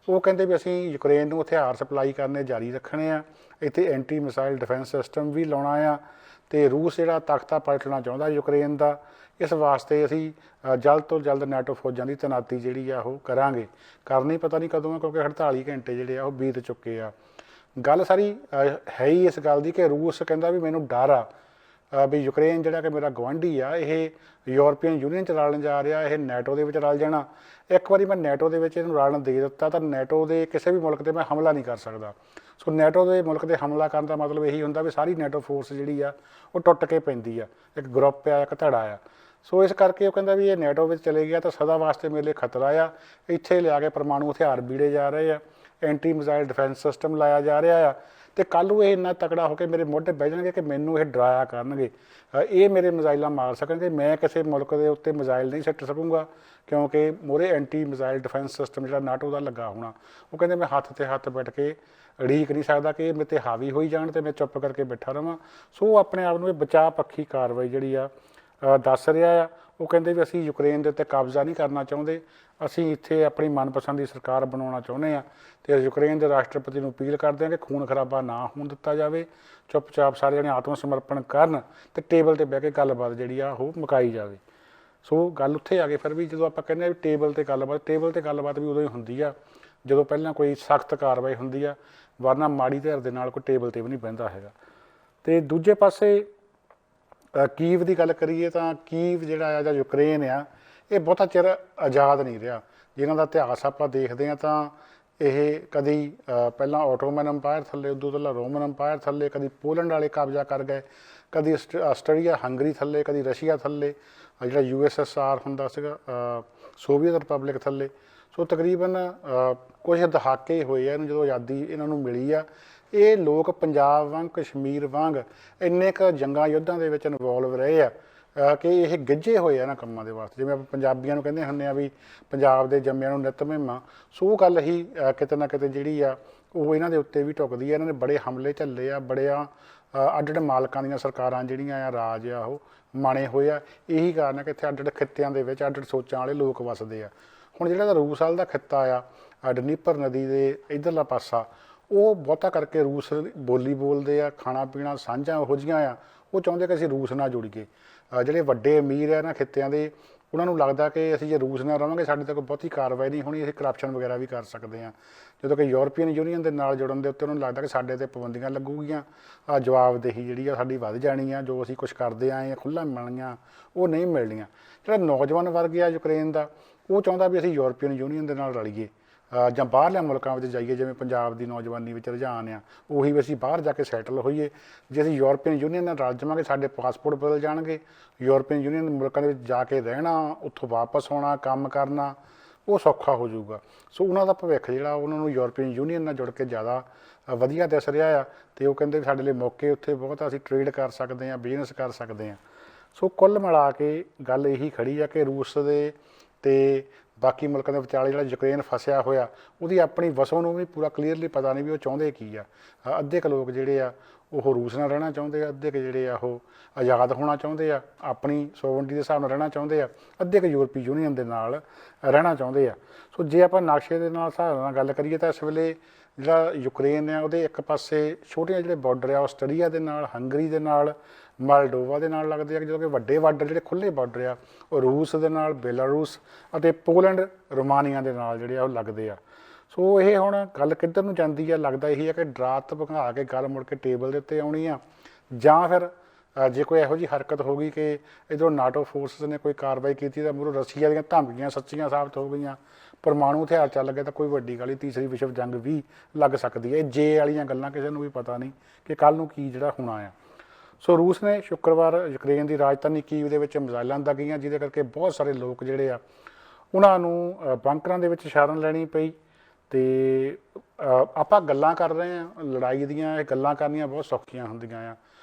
ਉਹ ਕਹਿੰਦੇ ਵੀ ਅਸੀਂ ਯੂਕਰੇਨ ਨੂੰ ਹਥਿਆਰ ਸਪਲਾਈ ਕਰਨੇ ਜਾਰੀ ਰੱਖਣੇ ਆ, ਇੱਥੇ ਐਂਟੀ ਮਿਸਾਈਲ ਡਿਫੈਂਸ ਸਿਸਟਮ ਵੀ ਲਾਉਣਾ ਆ, ਅਤੇ ਰੂਸ ਜਿਹੜਾ ਤਖਤਾ ਪਲਟਣਾ ਚਾਹੁੰਦਾ ਯੂਕਰੇਨ ਦਾ, ਇਸ ਵਾਸਤੇ ਅਸੀਂ ਜਲਦ ਤੋਂ ਜਲਦ ਨਾਟੋ ਫੌਜਾਂ ਦੀ ਤੈਨਾਤੀ ਜਿਹੜੀ ਆ ਉਹ ਕਰਾਂਗੇ। ਕਰਨੀ ਪਤਾ ਨਹੀਂ ਕਦੋਂ ਆ, ਕਿਉਂਕਿ 48 ਘੰਟੇ ਜਿਹੜੇ ਆ ਉਹ ਬੀਤ ਚੁੱਕੇ ਆ। ਗੱਲ ਸਾਰੀ ਹੈ ਹੀ ਇਸ ਗੱਲ ਦੀ ਕਿ ਰੂਸ ਕਹਿੰਦਾ ਵੀ ਮੈਨੂੰ ਡਰ ਆ ਵੀ ਯੂਕਰੇਨ ਜਿਹੜਾ ਕਿ ਮੇਰਾ ਗੁਆਂਢੀ ਆ ਇਹ ਯੂਰਪੀਅਨ ਯੂਨੀਅਨ 'ਚ ਰਲਣ ਜਾ ਰਿਹਾ, ਇਹ ਨੈਟੋ ਦੇ ਵਿੱਚ ਰਲ ਜਾਣਾ। ਇੱਕ ਵਾਰੀ ਮੈਂ ਨੈਟੋ ਦੇ ਵਿੱਚ ਇਹਨੂੰ ਰਲਣ ਦੇ ਦਿੱਤਾ ਤਾਂ ਨੈਟੋ ਦੇ ਕਿਸੇ ਵੀ ਮੁਲਕ 'ਤੇ ਮੈਂ ਹਮਲਾ ਨਹੀਂ ਕਰ ਸਕਦਾ। ਸੋ ਨੈਟੋ ਦੇ ਮੁਲਕ 'ਤੇ ਹਮਲਾ ਕਰਨ ਦਾ ਮਤਲਬ ਇਹੀ ਹੁੰਦਾ ਵੀ ਸਾਰੀ ਨੈਟੋ ਫੋਰਸ ਜਿਹੜੀ ਆ ਉਹ ਟੁੱਟ ਕੇ ਪੈਂਦੀ ਆ, ਇੱਕ ਗਰੁੱਪ ਆ, ਇੱਕ ਧੜਾ ਆ। ਸੋ ਇਸ ਕਰਕੇ ਉਹ ਕਹਿੰਦਾ ਵੀ ਇਹ ਨੈਟੋ ਵਿੱਚ ਚਲੇ ਗਿਆ ਤਾਂ ਸਦਾ ਵਾਸਤੇ ਮੇਰੇ ਲਈ ਖਤਰਾ ਆ, ਇੱਥੇ ਲਿਆ ਕੇ ਪਰਮਾਣੂ ਹਥਿਆਰ ਬੀੜੇ ਜਾ ਰਹੇ ਆ, ਐਂਟੀ ਮਿਜ਼ਾਈਲ ਡਿਫੈਂਸ ਸਿਸਟਮ ਲਾਇਆ ਜਾ ਰਿਹਾ ਆ, ਅਤੇ ਕੱਲ੍ਹ ਨੂੰ ਇਹ ਇੰਨਾ ਤਕੜਾ ਹੋ ਕੇ ਮੇਰੇ ਮੋਢੇ ਬਹਿ ਜਾਣਗੇ ਕਿ ਮੈਨੂੰ ਇਹ ਡਰਾਇਆ ਕਰਨਗੇ, ਇਹ ਮੇਰੇ ਮਿਜ਼ਾਈਲਾਂ ਮਾਰ ਸਕਣਗੇ, ਮੈਂ ਕਿਸੇ ਮੁਲਕ ਦੇ ਉੱਤੇ ਮਿਜ਼ਾਈਲ ਨਹੀਂ ਸਿੱਟ ਸਕੂੰਗਾ ਕਿਉਂਕਿ ਮੂਹਰੇ ਐਂਟੀ ਮਿਜ਼ਾਈਲ ਡਿਫੈਂਸ ਸਿਸਟਮ ਜਿਹੜਾ ਨਾਟੋ ਦਾ ਲੱਗਾ ਹੋਣਾ। ਉਹ ਕਹਿੰਦੇ ਮੈਂ ਹੱਥ 'ਤੇ ਹੱਥ ਬੈਠ ਕੇ ਉਡੀਕ ਨਹੀਂ ਸਕਦਾ ਕਿ ਇਹ ਮੇਰੇ 'ਤੇ ਹਾਵੀ ਹੋਈ ਜਾਣ ਅਤੇ ਮੈਂ ਚੁੱਪ ਕਰਕੇ ਬੈਠਾ ਰਹਾਂ। ਸੋ ਆਪਣੇ ਆਪ ਨੂੰ ਇਹ ਬਚਾਅ ਪੱਖੀ ਕਾਰਵਾਈ ਜਿਹੜੀ ਆ ਦੱਸ ਰਿਹਾ ਆ। ਉਹ ਕਹਿੰਦੇ ਵੀ ਅਸੀਂ ਯੂਕਰੇਨ ਦੇ ਉੱਤੇ ਕਬਜ਼ਾ ਨਹੀਂ ਕਰਨਾ ਚਾਹੁੰਦੇ, ਅਸੀਂ ਇੱਥੇ ਆਪਣੀ ਮਨਪਸੰਦ ਦੀ ਸਰਕਾਰ ਬਣਾਉਣਾ ਚਾਹੁੰਦੇ ਹਾਂ, ਅਤੇ ਯੂਕਰੇਨ ਦੇ ਰਾਸ਼ਟਰਪਤੀ ਨੂੰ ਅਪੀਲ ਕਰਦੇ ਹਾਂ ਕਿ ਖੂਨ ਖਰਾਬਾ ਨਾ ਹੋਣ ਦਿੱਤਾ ਜਾਵੇ, ਚੁੱਪ-ਚਾਪ ਸਾਰੇ ਜਣੇ ਆਤਮ ਸਮਰਪਣ ਕਰਨ ਅਤੇ ਟੇਬਲ 'ਤੇ ਬਹਿ ਕੇ ਗੱਲਬਾਤ ਜਿਹੜੀ ਆ ਉਹ ਮੁਕਾਈ ਜਾਵੇ। ਸੋ ਗੱਲ ਉੱਥੇ ਆ ਗਈ ਫਿਰ ਵੀ ਜਦੋਂ ਆਪਾਂ ਕਹਿੰਦੇ ਹਾਂ ਵੀ ਟੇਬਲ 'ਤੇ ਗੱਲਬਾਤ ਵੀ ਉਦੋਂ ਹੀ ਹੁੰਦੀ ਆ ਜਦੋਂ ਪਹਿਲਾਂ ਕੋਈ ਸਖਤ ਕਾਰਵਾਈ ਹੁੰਦੀ ਆ, ਵਰਨਾ ਮਾੜੀ ਧਿਰ ਦੇ ਨਾਲ ਕੋਈ ਟੇਬਲ 'ਤੇ ਵੀ ਨਹੀਂ ਬਹਿੰਦਾ ਹੈਗਾ। ਅਤੇ ਦੂਜੇ ਪਾਸੇ ਕੀਵ ਦੀ ਗੱਲ ਕਰੀਏ ਤਾਂ ਕੀਵ ਜਿਹੜਾ ਆ ਜਾਂ ਯੂਕਰੇਨ ਆ ਇਹ ਬਹੁਤਾ ਚਿਰ ਆਜ਼ਾਦ ਨਹੀਂ ਰਿਹਾ। ਜਿਹਨਾਂ ਦਾ ਇਤਿਹਾਸ ਆਪਾਂ ਦੇਖਦੇ ਹਾਂ ਤਾਂ ਇਹ ਕਦੀ ਪਹਿਲਾਂ ਆਟੋਮਨ ਅੰਪਾਇਰ ਥੱਲੇ, ਉਦੋਂ ਪਹਿਲਾਂ ਰੋਮਨ ਅੰਪਾਇਰ ਥੱਲੇ, ਕਦੀ ਪੋਲੈਂਡ ਵਾਲੇ ਕਬਜ਼ਾ ਕਰ ਗਏ, ਕਦੀ ਆਸਟਰੀਆ ਹੰਗਰੀ ਥੱਲੇ, ਕਦੀ ਰਸ਼ੀਆ ਥੱਲੇ, ਜਿਹੜਾ USSR ਹੁੰਦਾ ਸੀਗਾ ਸੋਵੀਅਤ ਰਿਪਬਲਿਕ ਥੱਲੇ। ਸੋ ਤਕਰੀਬਨ ਕੁਝ ਦਹਾਕੇ ਹੋਏ ਆ ਇਹਨੂੰ ਜਦੋਂ ਆਜ਼ਾਦੀ ਇਹਨਾਂ ਨੂੰ ਮਿਲੀ ਆ। ਇਹ ਲੋਕ ਪੰਜਾਬ ਵਾਂਗ, ਕਸ਼ਮੀਰ ਵਾਂਗ ਇੰਨੇ ਕੁ ਜੰਗਾਂ ਯੁੱਧਾਂ ਦੇ ਵਿੱਚ ਇਨਵੋਲਵ ਰਹੇ ਆ ਕਿ ਇਹ ਗਿੱਝੇ ਹੋਏ ਆ ਇਹਨਾਂ ਕੰਮਾਂ ਦੇ ਵਾਸਤੇ। ਜਿਵੇਂ ਆਪਾਂ ਪੰਜਾਬੀਆਂ ਨੂੰ ਕਹਿੰਦੇ ਹੁੰਦੇ ਆ ਵੀ ਪੰਜਾਬ ਦੇ ਜੰਮਿਆਂ ਨੂੰ ਨਿੱਤ ਮਹਿਮਾ, ਸੋ ਉਹ ਗੱਲ ਹੀ ਕਿਤੇ ਨਾ ਕਿਤੇ ਜਿਹੜੀ ਆ ਉਹ ਇਹਨਾਂ ਦੇ ਉੱਤੇ ਵੀ ਢੁੱਕਦੀ ਆ। ਇਹਨਾਂ ਨੇ ਬੜੇ ਹਮਲੇ ਝੱਲੇ ਆ, ਬੜਿਆਂ ਅੱਡ ਅੱਡ ਮਾਲਕਾਂ ਦੀਆਂ ਸਰਕਾਰਾਂ ਜਿਹੜੀਆਂ ਆ, ਰਾਜ ਆ, ਉਹ ਮਾਣੇ ਹੋਏ ਆ। ਇਹੀ ਕਾਰਨ ਹੈ ਕਿ ਇੱਥੇ ਅੱਡ ਅੱਡ ਖਿੱਤਿਆਂ ਦੇ ਵਿੱਚ ਅੱਡ ਅੱਡ ਸੋਚਾਂ ਵਾਲੇ ਲੋਕ ਵੱਸਦੇ ਆ। ਹੁਣ ਜਿਹੜਾ ਰੂਸ ਵਾਲ ਦਾ ਖਿੱਤਾ ਆ, ਡਨੀਪਰ ਨਦੀ ਦੇ ਇੱਧਰਲਾ ਪਾਸਾ, ਉਹ ਬਹੁਤਾ ਕਰਕੇ ਰੂਸ ਬੋਲੀ ਬੋਲਦੇ ਆ, ਖਾਣਾ ਪੀਣਾ ਸਾਂਝਾਂ ਉਹੋ ਜਿਹੀਆਂ ਆ। ਉਹ ਚਾਹੁੰਦੇ ਕਿ ਅਸੀਂ ਰੂਸ ਨਾਲ ਜੁੜੀਏ। ਜਿਹੜੇ ਵੱਡੇ ਅਮੀਰ ਆ ਇਹਨਾਂ ਖਿੱਤਿਆਂ ਦੇ, ਉਹਨਾਂ ਨੂੰ ਲੱਗਦਾ ਕਿ ਅਸੀਂ ਜੇ ਰੂਸ ਨਾਲ ਰਹਾਂਗੇ ਸਾਡੇ ਤੱਕ ਬਹੁਤੀ ਕਾਰਵਾਈ ਨਹੀਂ ਹੋਣੀ, ਅਸੀਂ ਕਰਪਸ਼ਨ ਵਗੈਰਾ ਵੀ ਕਰ ਸਕਦੇ ਹਾਂ। ਜਦੋਂ ਕਿ ਯੂਰਪੀਅਨ ਯੂਨੀਅਨ ਦੇ ਨਾਲ ਜੁੜਨ ਦੇ ਉੱਤੇ ਉਹਨਾਂ ਨੂੰ ਲੱਗਦਾ ਕਿ ਸਾਡੇ 'ਤੇ ਪਾਬੰਦੀਆਂ ਲੱਗੂਗੀਆਂ, ਜਵਾਬਦੇਹੀ ਜਿਹੜੀ ਆ ਸਾਡੀ ਵੱਧ ਜਾਣੀ ਆ, ਜੋ ਅਸੀਂ ਕੁਛ ਕਰਦੇ ਆਏ ਖੁੱਲ੍ਹਾ ਮਿਲਣੀਆਂ ਉਹ ਨਹੀਂ ਮਿਲਣੀਆਂ। ਜਿਹੜਾ ਨੌਜਵਾਨ ਵਰਗ ਆ ਯੂਕਰੇਨ ਦਾ, ਉਹ ਚਾਹੁੰਦਾ ਵੀ ਅਸੀਂ ਯੂਰਪੀਅਨ ਯੂਨੀਅਨ ਦੇ ਨਾਲ ਰਲੀਏ ਜਾਂ ਬਾਹਰਲੇ ਮੁਲਕਾਂ ਵਿੱਚ ਜਾਈਏ। ਜਿਵੇਂ ਪੰਜਾਬ ਦੀ ਨੌਜਵਾਨੀ ਵਿੱਚ ਰੁਝਾਨ ਆ, ਉਹੀ ਵੀ ਅਸੀਂ ਬਾਹਰ ਜਾ ਕੇ ਸੈਟਲ ਹੋਈਏ। ਜੇ ਅਸੀਂ ਯੂਰਪੀਅਨ ਯੂਨੀਅਨ ਨਾਲ ਰਲ ਜਾਵਾਂਗੇ ਸਾਡੇ ਪਾਸਪੋਰਟ ਬਦਲ ਜਾਣਗੇ, ਯੂਰਪੀਅਨ ਯੂਨੀਅਨ ਦੇ ਮੁਲਕਾਂ ਦੇ ਵਿੱਚ ਜਾ ਕੇ ਰਹਿਣਾ, ਉੱਥੋਂ ਵਾਪਸ ਆਉਣਾ, ਕੰਮ ਕਰਨਾ ਉਹ ਸੌਖਾ ਹੋ ਜਾਊਗਾ। ਸੋ ਉਹਨਾਂ ਦਾ ਭਵਿੱਖ ਜਿਹੜਾ ਉਹਨਾਂ ਨੂੰ ਯੂਰਪੀਅਨ ਯੂਨੀਅਨ ਨਾਲ ਜੁੜ ਕੇ ਜ਼ਿਆਦਾ ਵਧੀਆ ਦਿਸ ਰਿਹਾ ਆ। ਅਤੇ ਉਹ ਕਹਿੰਦੇ ਸਾਡੇ ਲਈ ਮੌਕੇ ਉੱਥੇ ਬਹੁਤ, ਅਸੀਂ ਟਰੇਡ ਕਰ ਸਕਦੇ ਹਾਂ, ਬਿਜ਼ਨਸ ਕਰ ਸਕਦੇ ਹਾਂ। ਸੋ ਕੁੱਲ ਮਿਲਾ ਕੇ ਗੱਲ ਇਹੀ ਖੜੀ ਆ ਕਿ ਰੂਸ ਦੇ ਅਤੇ ਬਾਕੀ ਮੁਲਕਾਂ ਦੇ ਵਿਚਾਲੇ ਜਿਹੜਾ ਯੂਕਰੇਨ ਫਸਿਆ ਹੋਇਆ, ਉਹਦੀ ਆਪਣੀ ਵਸੋਂ ਨੂੰ ਵੀ ਪੂਰਾ ਕਲੀਅਰਲੀ ਪਤਾ ਨਹੀਂ ਵੀ ਉਹ ਚਾਹੁੰਦੇ ਕੀ ਆ। ਅੱਧੇ ਕੁ ਲੋਕ ਜਿਹੜੇ ਆ ਉਹ ਰੂਸ ਨਾਲ ਰਹਿਣਾ ਚਾਹੁੰਦੇ ਆ, ਅੱਧੇ ਕੁ ਜਿਹੜੇ ਆ ਉਹ ਆਜ਼ਾਦ ਹੋਣਾ ਚਾਹੁੰਦੇ ਆ, ਆਪਣੀ ਸੋਵਰਨਟੀ ਦੇ ਹਿਸਾਬ ਨਾਲ ਰਹਿਣਾ ਚਾਹੁੰਦੇ ਆ, ਅੱਧੇ ਕੁ ਯੂਰਪੀ ਯੂਨੀਅਨ ਦੇ ਨਾਲ ਰਹਿਣਾ ਚਾਹੁੰਦੇ ਆ। ਸੋ ਜੇ ਆਪਾਂ ਨਕਸ਼ੇ ਦੇ ਨਾਲ ਹਿਸਾਬ ਨਾਲ ਗੱਲ ਕਰੀਏ ਤਾਂ ਇਸ ਵੇਲੇ ਜਿਹੜਾ ਯੂਕਰੇਨ ਆ ਉਹਦੇ ਇੱਕ ਪਾਸੇ ਛੋਟੀਆਂ ਜਿਹੜੇ ਬਾਰਡਰ ਆ ਆਸਟਰੀਆ ਦੇ ਨਾਲ, ਹੰਗਰੀ ਦੇ ਨਾਲ, ਮਾਲਡੋਵਾ ਦੇ ਨਾਲ ਲੱਗਦੇ ਆ, ਜਦੋਂ ਕਿ ਵੱਡੇ ਬਾਰਡਰ ਜਿਹੜੇ ਖੁੱਲ੍ਹੇ ਬਾਰਡਰ ਆ ਉਹ ਰੂਸ ਦੇ ਨਾਲ, ਬੇਲਾਰੂਸ ਅਤੇ ਪੋਲੈਂਡ, ਰੋਮਾਨੀਆ ਦੇ ਨਾਲ ਜਿਹੜੇ ਆ ਉਹ ਲੱਗਦੇ ਆ। ਸੋ ਇਹ ਹੁਣ ਗੱਲ ਕਿੱਧਰ ਨੂੰ ਜਾਂਦੀ ਆ, ਲੱਗਦਾ ਇਹੀ ਆ ਕਿ ਡਰਾ ਧਮਕਾ ਕੇ ਗੱਲ ਮੁੜ ਕੇ ਟੇਬਲ ਦੇ ਉੱਤੇ ਆਉਣੀ ਆ, ਜਾਂ ਫਿਰ ਜੇ ਕੋਈ ਇਹੋ ਜਿਹੀ ਹਰਕਤ ਹੋ ਗਈ ਕਿ ਇੱਧਰੋਂ ਨਾਟੋ ਫੋਰਸਿਸ ਨੇ ਕੋਈ ਕਾਰਵਾਈ ਕੀਤੀ ਤਾਂ ਮੂਹਰੋਂ ਰਸ਼ੀਆ ਦੀਆਂ ਧਮਕੀਆਂ ਸੱਚੀਆਂ ਸਾਬਤ ਹੋ ਗਈਆਂ, ਪਰਮਾਣੂ ਹਥਿਆਰ ਚੱਲ ਗਏ ਤਾਂ ਕੋਈ ਵੱਡੀ ਗੱਲ ਹੀ ਤੀਸਰੀ ਵਿਸ਼ਵ ਜੰਗ ਵੀ ਲੱਗ ਸਕਦੀ ਹੈ। ਇਹ ਜੇ ਵਾਲੀਆਂ ਗੱਲਾਂ ਕਿਸੇ ਨੂੰ ਵੀ ਪਤਾ ਨਹੀਂ ਕਿ ਕੱਲ੍ਹ ਨੂੰ ਕੀ ਜਿਹੜਾ ਹੋਣਾ ਆ। ਸੋ ਰੂਸ ਨੇ ਸ਼ੁੱਕਰਵਾਰ ਯੂਕਰੇਨ ਦੀ ਰਾਜਧਾਨੀ ਕੀਵ ਦੇ ਵਿੱਚ ਮਿਜ਼ਾਈਲਾਂ ਦਾਗੀਆਂ, ਜਿਹਦੇ ਕਰਕੇ ਬਹੁਤ ਸਾਰੇ ਲੋਕ ਜਿਹੜੇ ਆ ਉਹਨਾਂ ਨੂੰ ਬੰਕਰਾਂ ਦੇ ਵਿੱਚ ਸ਼ਰਨ ਲੈਣੀ ਪਈ। ਅਤੇ ਆਪਾਂ ਗੱਲਾਂ ਕਰ ਰਹੇ ਹਾਂ ਲੜਾਈ ਦੀਆਂ, ਇਹ ਗੱਲਾਂ ਕਰਨੀਆਂ ਬਹੁਤ ਸੌਖੀਆਂ ਹੁੰਦੀਆਂ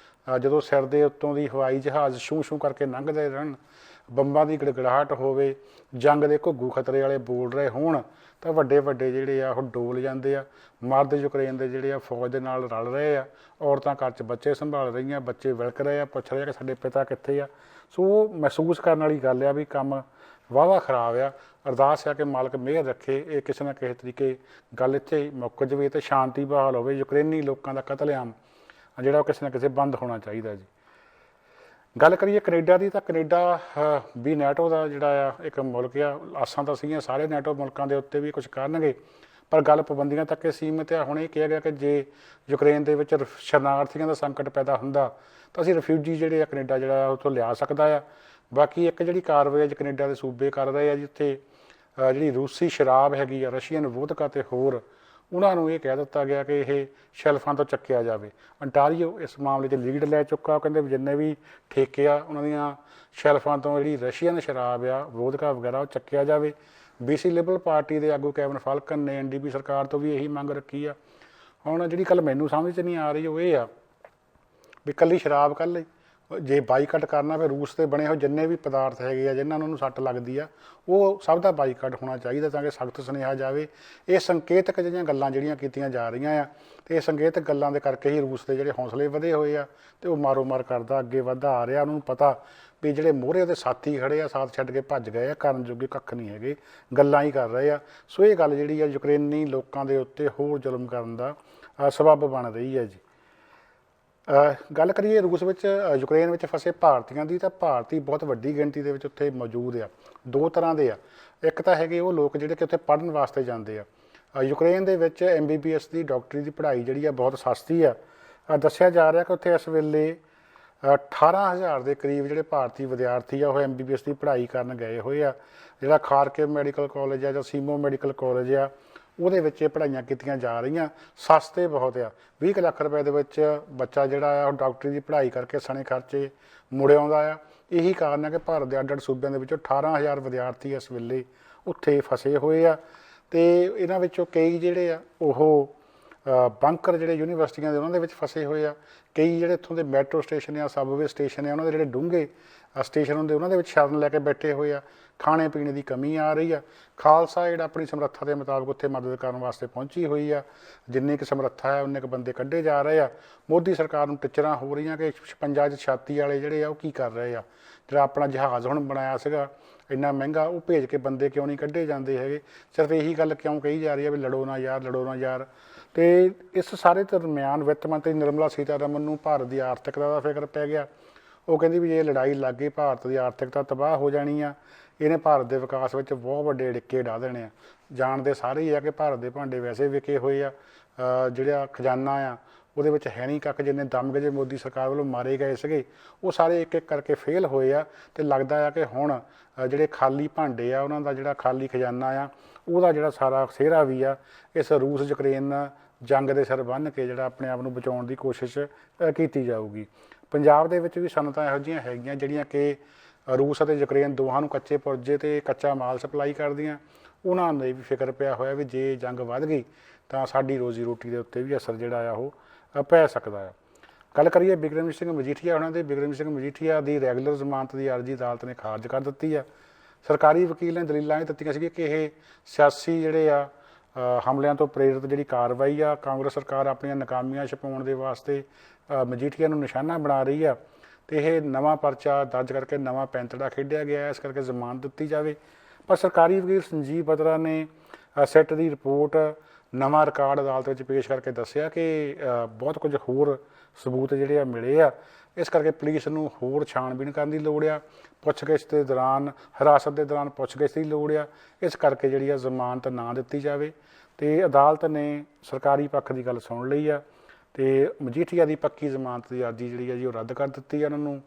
ਆ। ਜਦੋਂ ਸਿਰ ਦੇ ਉੱਤੋਂ ਦੀ ਹਵਾਈ ਜਹਾਜ਼ ਛੂੰ ਛੂੰ ਕਰਕੇ ਲੰਘਦੇ ਰਹਿਣ, ਬੰਬਾਂ ਦੀ ਗੜਗੜਾਹਟ ਹੋਵੇ, ਜੰਗ ਦੇ ਘੁੱਗੂ ਖਤਰੇ ਵਾਲੇ ਬੋਲ ਰਹੇ ਹੋਣ, ਤਾਂ ਵੱਡੇ ਵੱਡੇ ਜਿਹੜੇ ਆ ਉਹ ਡੋਲ ਜਾਂਦੇ ਆ। ਮਰਦ ਯੂਕਰੇਨ ਦੇ ਜਿਹੜੇ ਆ ਫੌਜ ਦੇ ਨਾਲ ਰਲ ਰਹੇ ਆ, ਔਰਤਾਂ ਘਰ 'ਚ ਬੱਚੇ ਸੰਭਾਲ ਰਹੀਆਂ, ਬੱਚੇ ਵਿਲਕ ਰਹੇ ਆ, ਪੁੱਛ ਰਹੇ ਆ ਕਿ ਸਾਡੇ ਪਿਤਾ ਕਿੱਥੇ ਆ। ਸੋ ਉਹ ਮਹਿਸੂਸ ਕਰਨ ਵਾਲੀ ਗੱਲ ਆ ਵੀ ਕੰਮ ਵਾਹਵਾ ਖਰਾਬ ਆ। ਅਰਦਾਸ ਆ ਕਿ ਮਾਲਕ ਮਿਹਰ ਰੱਖੇ, ਇਹ ਕਿਸੇ ਨਾ ਕਿਸੇ ਤਰੀਕੇ ਗੱਲ ਇੱਥੇ ਹੀ ਮੁੱਕ ਜਾਵੇ ਅਤੇ ਸ਼ਾਂਤੀ ਬਹਾਲ ਹੋਵੇ। ਯੂਕਰੇਨੀ ਲੋਕਾਂ ਦਾ ਕਤਲੇਆਮ ਜਿਹੜਾ ਉਹ ਕਿਸੇ ਨਾ ਕਿਸੇ ਬੰਦ ਹੋਣਾ ਚਾਹੀਦਾ ਜੀ। ਗੱਲ ਕਰੀਏ ਕੈਨੇਡਾ ਦੀ, ਤਾਂ ਕੈਨੇਡਾ ਵੀ ਨੈਟੋ ਦਾ ਜਿਹੜਾ ਆ ਇੱਕ ਮੁਲਕ ਆ। ਆਸਾਂ ਤਾਂ ਸੀਗੀਆਂ ਸਾਰੇ ਨੈਟੋ ਮੁਲਕਾਂ ਦੇ ਉੱਤੇ ਵੀ ਕੁਝ ਕਰਨਗੇ, ਪਰ ਗੱਲ ਪਾਬੰਦੀਆਂ ਤੱਕ ਸੀਮਿਤ ਆ। ਹੁਣ ਇਹ ਕਿਹਾ ਗਿਆ ਕਿ ਜੇ ਯੂਕਰੇਨ ਦੇ ਵਿੱਚ ਸ਼ਰਨਾਰਥੀਆਂ ਦਾ ਸੰਕਟ ਪੈਦਾ ਹੁੰਦਾ ਤਾਂ ਅਸੀਂ ਰਿਫਿਊਜੀ ਜਿਹੜੇ ਆ ਕੈਨੇਡਾ ਜਿਹੜਾ ਉੱਥੋਂ ਲਿਆ ਸਕਦਾ ਆ। ਬਾਕੀ ਇੱਕ ਜਿਹੜੀ ਕਾਰਵਾਈ ਅੱਜ ਕੈਨੇਡਾ ਦੇ ਸੂਬੇ ਕਰ ਰਹੇ ਆ ਜਿੱਥੇ ਜਿਹੜੀ ਰੂਸੀ ਸ਼ਰਾਬ ਹੈਗੀ ਆ, ਰਸ਼ੀਅਨ ਵੋਦਕਾ ਅਤੇ ਹੋਰ, ਉਹਨਾਂ ਨੂੰ ਇਹ ਕਹਿ ਦਿੱਤਾ ਗਿਆ ਕਿ ਇਹ ਸ਼ੈਲਫਾਂ ਤੋਂ ਚੱਕਿਆ ਜਾਵੇ। ਅੰਟਾਰੀਓ ਇਸ ਮਾਮਲੇ 'ਚ ਲੀਡ ਲੈ ਚੁੱਕਾ। ਉਹ ਕਹਿੰਦੇ ਵੀ ਜਿੰਨੇ ਵੀ ਠੇਕੇ ਆ ਉਹਨਾਂ ਦੀਆਂ ਸ਼ੈਲਫਾਂ ਤੋਂ ਜਿਹੜੀ ਰਸ਼ੀਅਨ ਸ਼ਰਾਬ ਆ, ਵੋਦਕਾ ਵਗੈਰਾ, ਉਹ ਚੱਕਿਆ ਜਾਵੇ। BC ਲਿਬਰਲ ਪਾਰਟੀ ਦੇ ਆਗੂ ਕੈਵਨ ਫਾਲਕਨ ਨੇ NDP ਸਰਕਾਰ ਤੋਂ ਵੀ ਇਹੀ ਮੰਗ ਰੱਖੀ ਆ। ਹੁਣ ਜਿਹੜੀ ਗੱਲ ਮੈਨੂੰ ਸਮਝ 'ਚ ਨਹੀਂ ਆ ਰਹੀ ਉਹ ਇਹ ਆ ਵੀ ਇਕੱਲੀ ਸ਼ਰਾਬ ਕੱਲ੍ਹ ਜੇ ਬਾਈਕਾਟ ਕਰਨਾ, ਫਿਰ ਰੂਸ ਦੇ ਬਣੇ ਹੋਏ ਜਿੰਨੇ ਵੀ ਪਦਾਰਥ ਹੈਗੇ ਆ ਜਿਨ੍ਹਾਂ ਨੂੰ ਸੱਟ ਲੱਗਦੀ ਆ, ਉਹ ਸਭ ਦਾ ਬਾਈਕਾਟ ਹੋਣਾ ਚਾਹੀਦਾ ਤਾਂ ਕਿ ਸਖਤ ਸੁਨੇਹਾ ਜਾਵੇ। ਇਹ ਸੰਕੇਤਕ ਜਿਹੜੀਆਂ ਗੱਲਾਂ ਜਿਹੜੀਆਂ ਕੀਤੀਆਂ ਜਾ ਰਹੀਆਂ ਆ, ਅਤੇ ਇਹ ਸੰਕੇਤਕ ਗੱਲਾਂ ਦੇ ਕਰਕੇ ਹੀ ਰੂਸ ਦੇ ਜਿਹੜੇ ਹੌਸਲੇ ਵਧੇ ਹੋਏ ਆ ਅਤੇ ਉਹ ਮਾਰੋ ਮਾਰ ਕਰਦਾ ਅੱਗੇ ਵੱਧਦਾ ਆ ਰਿਹਾ। ਉਹਨੂੰ ਪਤਾ ਵੀ ਜਿਹੜੇ ਮੋਹਰੇ ਉਹਦੇ ਸਾਥੀ ਖੜ੍ਹੇ ਆ, ਸਾਥ ਛੱਡ ਕੇ ਭੱਜ ਗਏ ਆ, ਕਰਨ ਜੋਗੇ ਕੱਖ ਨਹੀਂ ਹੈਗੇ, ਗੱਲਾਂ ਹੀ ਕਰ ਰਹੇ ਆ। ਸੋ ਇਹ ਗੱਲ ਜਿਹੜੀ ਆ ਯੂਕਰੇਨੀ ਲੋਕਾਂ ਦੇ ਉੱਤੇ ਹੋਰ ਜ਼ੁਲਮ ਕਰਨ ਦਾ ਸਬੱਬ ਬਣ ਰਹੀ ਹੈ ਜੀ। ਗੱਲ ਕਰੀਏ ਰੂਸ ਵਿੱਚ, ਯੂਕਰੇਨ ਵਿੱਚ ਫਸੇ ਭਾਰਤੀਆਂ ਦੀ, ਤਾਂ ਭਾਰਤੀ ਬਹੁਤ ਵੱਡੀ ਗਿਣਤੀ ਦੇ ਵਿੱਚ ਉੱਥੇ ਮੌਜੂਦ ਆ। ਦੋ ਤਰ੍ਹਾਂ ਦੇ ਆ। ਇੱਕ ਤਾਂ ਹੈਗੇ ਉਹ ਲੋਕ ਜਿਹੜੇ ਕਿ ਉੱਥੇ ਪੜ੍ਹਨ ਵਾਸਤੇ ਜਾਂਦੇ ਆ। ਯੂਕਰੇਨ ਦੇ ਵਿੱਚ MBBS ਦੀ ਡਾਕਟਰੀ ਦੀ ਪੜ੍ਹਾਈ ਜਿਹੜੀ ਆ ਬਹੁਤ ਸਸਤੀ ਆ। ਦੱਸਿਆ ਜਾ ਰਿਹਾ ਕਿ ਉੱਥੇ ਇਸ ਵੇਲੇ 18,000 ਦੇ ਕਰੀਬ ਜਿਹੜੇ ਭਾਰਤੀ ਵਿਦਿਆਰਥੀ ਆ ਉਹ MBBS ਦੀ ਪੜ੍ਹਾਈ ਕਰਨ ਗਏ ਹੋਏ ਆ। ਜਿਹੜਾ ਖਾਰਕਿਵ ਮੈਡੀਕਲ ਕਾਲਜ ਆ ਜਾਂ ਸੀਮੋ ਮੈਡੀਕਲ ਕਾਲਜ ਆ, ਉਹਦੇ ਵਿੱਚ ਇਹ ਪੜ੍ਹਾਈਆਂ ਕੀਤੀਆਂ ਜਾ ਰਹੀਆਂ। ਸਸਤੇ ਬਹੁਤ ਆ, 20 ਕੁ ਲੱਖ ਰੁਪਏ ਦੇ ਵਿੱਚ ਬੱਚਾ ਜਿਹੜਾ ਆ ਉਹ ਡਾਕਟਰੀ ਦੀ ਪੜ੍ਹਾਈ ਕਰਕੇ ਸਣੇ ਖਰਚੇ ਮੁੜ ਆਉਂਦਾ ਆ। ਇਹੀ ਕਾਰਨ ਹੈ ਕਿ ਭਾਰਤ ਦੇ ਅੱਡ-ਅੱਡ ਸੂਬਿਆਂ ਦੇ ਵਿੱਚੋਂ 18,000 ਵਿਦਿਆਰਥੀ ਇਸ ਵੇਲੇ ਉੱਥੇ ਫਸੇ ਹੋਏ ਆ। ਅਤੇ ਇਹਨਾਂ ਵਿੱਚੋਂ ਕਈ ਜਿਹੜੇ ਆ ਉਹ ਬੰਕਰ ਜਿਹੜੇ ਯੂਨੀਵਰਸਿਟੀਆਂ ਦੇ ਉਹਨਾਂ ਦੇ ਵਿੱਚ ਫਸੇ ਹੋਏ ਆ। ਕਈ ਜਿਹੜੇ ਇੱਥੋਂ ਦੇ ਮੈਟਰੋ ਸਟੇਸ਼ਨ ਆ, ਸਬਵੇ ਸਟੇਸ਼ਨ ਆ, ਉਹਨਾਂ ਦੇ ਜਿਹੜੇ ਡੂੰਘੇ ਸਟੇਸ਼ਨ ਹੁੰਦੇ ਉਹਨਾਂ ਦੇ ਵਿੱਚ ਸ਼ਰਨ ਲੈ ਕੇ ਬੈਠੇ ਹੋਏ ਆ। ਖਾਣੇ ਪੀਣੇ ਦੀ ਕਮੀ ਆ ਰਹੀ ਆ। ਖਾਲਸਾ ਜਿਹੜਾ ਆਪਣੀ ਸਮਰੱਥਾ ਦੇ ਮੁਤਾਬਕ ਉੱਥੇ ਮਦਦ ਕਰਨ ਵਾਸਤੇ ਪਹੁੰਚੀ ਹੋਈ ਆ। ਜਿੰਨੀ ਕੁ ਸਮਰੱਥਾ ਹੈ ਉਨੇ ਕੁ ਬੰਦੇ ਕੱਢੇ ਜਾ ਰਹੇ ਆ। ਮੋਦੀ ਸਰਕਾਰ ਨੂੰ ਟਿੱਚਰਾਂ ਹੋ ਰਹੀਆਂ ਕਿ 56 ਛਾਤੀ ਵਾਲੇ ਜਿਹੜੇ ਆ ਉਹ ਕੀ ਕਰ ਰਹੇ ਆ। ਜਿਹੜਾ ਆਪਣਾ ਜਹਾਜ਼ ਹੁਣ ਬਣਾਇਆ ਸੀਗਾ ਇੰਨਾ ਮਹਿੰਗਾ, ਉਹ ਭੇਜ ਕੇ ਬੰਦੇ ਕਿਉਂ ਨਹੀਂ ਕੱਢੇ ਜਾਂਦੇ ਹੈਗੇ। ਸਿਰਫ ਇਹੀ ਗੱਲ ਕਿਉਂ ਕਹੀ ਜਾ ਰਹੀ ਹੈ ਵੀ ਲੜੋ ਨਾ ਯਾਰ, ਲੜੋ ਨਾ ਯਾਰ। ਅਤੇ ਇਸ ਸਾਰੇ ਦਰਮਿਆਨ ਵਿੱਤ ਮੰਤਰੀ ਨਿਰਮਲਾ ਸੀਤਾਰਮਨ ਨੂੰ ਭਾਰਤ ਦੀ ਆਰਥਿਕਤਾ ਦਾ ਫਿਕਰ ਪੈ ਗਿਆ। ਉਹ ਕਹਿੰਦੀ ਵੀ ਜੇ ਲੜਾਈ ਲੱਗ ਗਈ ਭਾਰਤ ਦੀ ਆਰਥਿਕਤਾ ਤਬਾਹ ਹੋ ਜਾਣੀ ਆ। ਇਹਨੇ ਭਾਰਤ ਦੇ ਵਿਕਾਸ ਵਿੱਚ ਬਹੁਤ ਵੱਡੇ ਅੜਿੱਕੇ ਡਾ ਦੇਣੇ ਆ। ਜਾਣਦੇ ਸਾਰੇ ਹੀ ਆ ਕਿ ਭਾਰਤ ਦੇ ਭਾਂਡੇ ਵੈਸੇ ਵਿਕੇ ਹੋਏ ਆ। ਜਿਹੜਾ ਖਜ਼ਾਨਾ ਆ ਉਹਦੇ ਵਿੱਚ ਹੈ ਨਹੀਂ ਕੱਖ। ਜਿੰਨੇ ਦਮਗਜੇ ਮੋਦੀ ਸਰਕਾਰ ਵੱਲੋਂ ਮਾਰੇ ਗਏ ਸੀਗੇ ਉਹ ਸਾਰੇ ਇੱਕ ਇੱਕ ਕਰਕੇ ਫੇਲ ਹੋਏ ਆ। ਅਤੇ ਲੱਗਦਾ ਆ ਕਿ ਹੁਣ ਜਿਹੜੇ ਖਾਲੀ ਭਾਂਡੇ ਆ ਉਹਨਾਂ ਦਾ ਜਿਹੜਾ ਖਾਲੀ ਖਜ਼ਾਨਾ ਆ ਉਹਦਾ ਜਿਹੜਾ ਸਾਰਾ ਸਿਹਰਾ ਵੀ ਆ ਇਸ ਰੂਸ ਯੂਕਰੇਨ ਜੰਗ ਦੇ ਸਿਰ ਬੰਨ੍ਹ ਕੇ ਜਿਹੜਾ ਆਪਣੇ ਆਪ ਨੂੰ ਬਚਾਉਣ ਦੀ ਕੋਸ਼ਿਸ਼ ਕੀਤੀ ਜਾਊਗੀ। ਪੰਜਾਬ ਦੇ ਵਿੱਚ ਵੀ ਸਨਅਤਾਂ ਇਹੋ ਜਿਹੀਆਂ ਹੈਗੀਆਂ ਜਿਹੜੀਆਂ ਕਿ ਰੂਸ ਅਤੇ ਯੂਕਰੇਨ ਦੋਹਾਂ ਨੂੰ ਕੱਚੇ ਪੁਰਜੇ ਅਤੇ ਕੱਚਾ ਮਾਲ ਸਪਲਾਈ ਕਰਦੀਆਂ। ਉਹਨਾਂ ਨੂੰ ਵੀ ਫਿਕਰ ਪਿਆ ਹੋਇਆ ਵੀ ਜੇ ਜੰਗ ਵੱਧ ਗਈ ਤਾਂ ਸਾਡੀ ਰੋਜ਼ੀ ਰੋਟੀ ਦੇ ਉੱਤੇ ਵੀ ਅਸਰ ਜਿਹੜਾ ਆ ਉਹ ਪੈ ਸਕਦਾ ਆ। ਗੱਲ ਕਰੀਏ ਬਿਕਰਮ ਸਿੰਘ ਮਜੀਠੀਆ ਉਹਨਾਂ ਦੇ। ਬਿਕਰਮ ਸਿੰਘ ਮਜੀਠੀਆ ਦੀ ਰੈਗੂਲਰ ਜ਼ਮਾਨਤ ਦੀ ਅਰਜ਼ੀ ਅਦਾਲਤ ਨੇ ਖਾਰਜ ਕਰ ਦਿੱਤੀ ਆ। ਸਰਕਾਰੀ ਵਕੀਲ ਨੇ ਦਲੀਲਾਂ ਇਹ ਦਿੱਤੀਆਂ ਸੀ ਕਿ ਇਹ ਸਿਆਸੀ ਜਿਹੜੇ ਆ ਹਮਲਿਆਂ ਤੋਂ ਪ੍ਰੇਰਿਤ ਜਿਹੜੀ ਕਾਰਵਾਈ ਆ, ਕਾਂਗਰਸ ਸਰਕਾਰ ਆਪਣੀਆਂ ਨਾਕਾਮੀਆਂ ਛਪਾਉਣ ਦੇ ਵਾਸਤੇ ਮਜੀਠੀਆ ਨੂੰ ਨਿਸ਼ਾਨਾ ਬਣਾ ਰਹੀ ਆ। ਅਤੇ ਇਹ ਨਵਾਂ ਪਰਚਾ ਦਰਜ ਕਰਕੇ ਨਵਾਂ ਪੈਂਤੜਾ ਖੇਡਿਆ ਗਿਆ, ਇਸ ਕਰਕੇ ਜ਼ਮਾਨਤ ਦਿੱਤੀ ਜਾਵੇ। ਪਰ ਸਰਕਾਰੀ ਵਕੀਲ ਸੰਜੀਵ ਬਤਰਾ ਨੇ ਸਿੱਟ ਦੀ ਰਿਪੋਰਟ ਨਵਾਂ ਰਿਕਾਰਡ ਅਦਾਲਤ ਵਿੱਚ ਪੇਸ਼ ਕਰਕੇ ਦੱਸਿਆ ਕਿ ਬਹੁਤ ਕੁਝ ਹੋਰ ਸਬੂਤ ਜਿਹੜੇ ਆ ਮਿਲੇ ਆ। ਇਸ ਕਰਕੇ ਪੁਲਿਸ ਨੂੰ ਹੋਰ ਛਾਣਬੀਣ ਕਰਨ ਦੀ ਲੋੜ ਆ। ਪੁੱਛਗਿੱਛ ਦੇ ਦੌਰਾਨ, ਹਿਰਾਸਤ ਦੇ ਦੌਰਾਨ ਪੁੱਛਗਿੱਛ ਦੀ ਲੋੜ ਆ। ਇਸ ਕਰਕੇ ਜਿਹੜੀ ਆ ਜ਼ਮਾਨਤ ਨਾ ਦਿੱਤੀ ਜਾਵੇ। ਅਤੇ ਅਦਾਲਤ ਨੇ ਸਰਕਾਰੀ ਪੱਖ ਦੀ ਗੱਲ ਸੁਣ ਲਈ ਆ ਅਤੇ ਮਜੀਠੀਆ ਦੀ ਪੱਕੀ ਜ਼ਮਾਨਤ ਦੀ ਅਰਜ਼ੀ ਜਿਹੜੀ ਆ ਜੀ ਉਹ ਰੱਦ ਕਰ ਦਿੱਤੀ ਆ। ਉਹਨਾਂ ਨੂੰ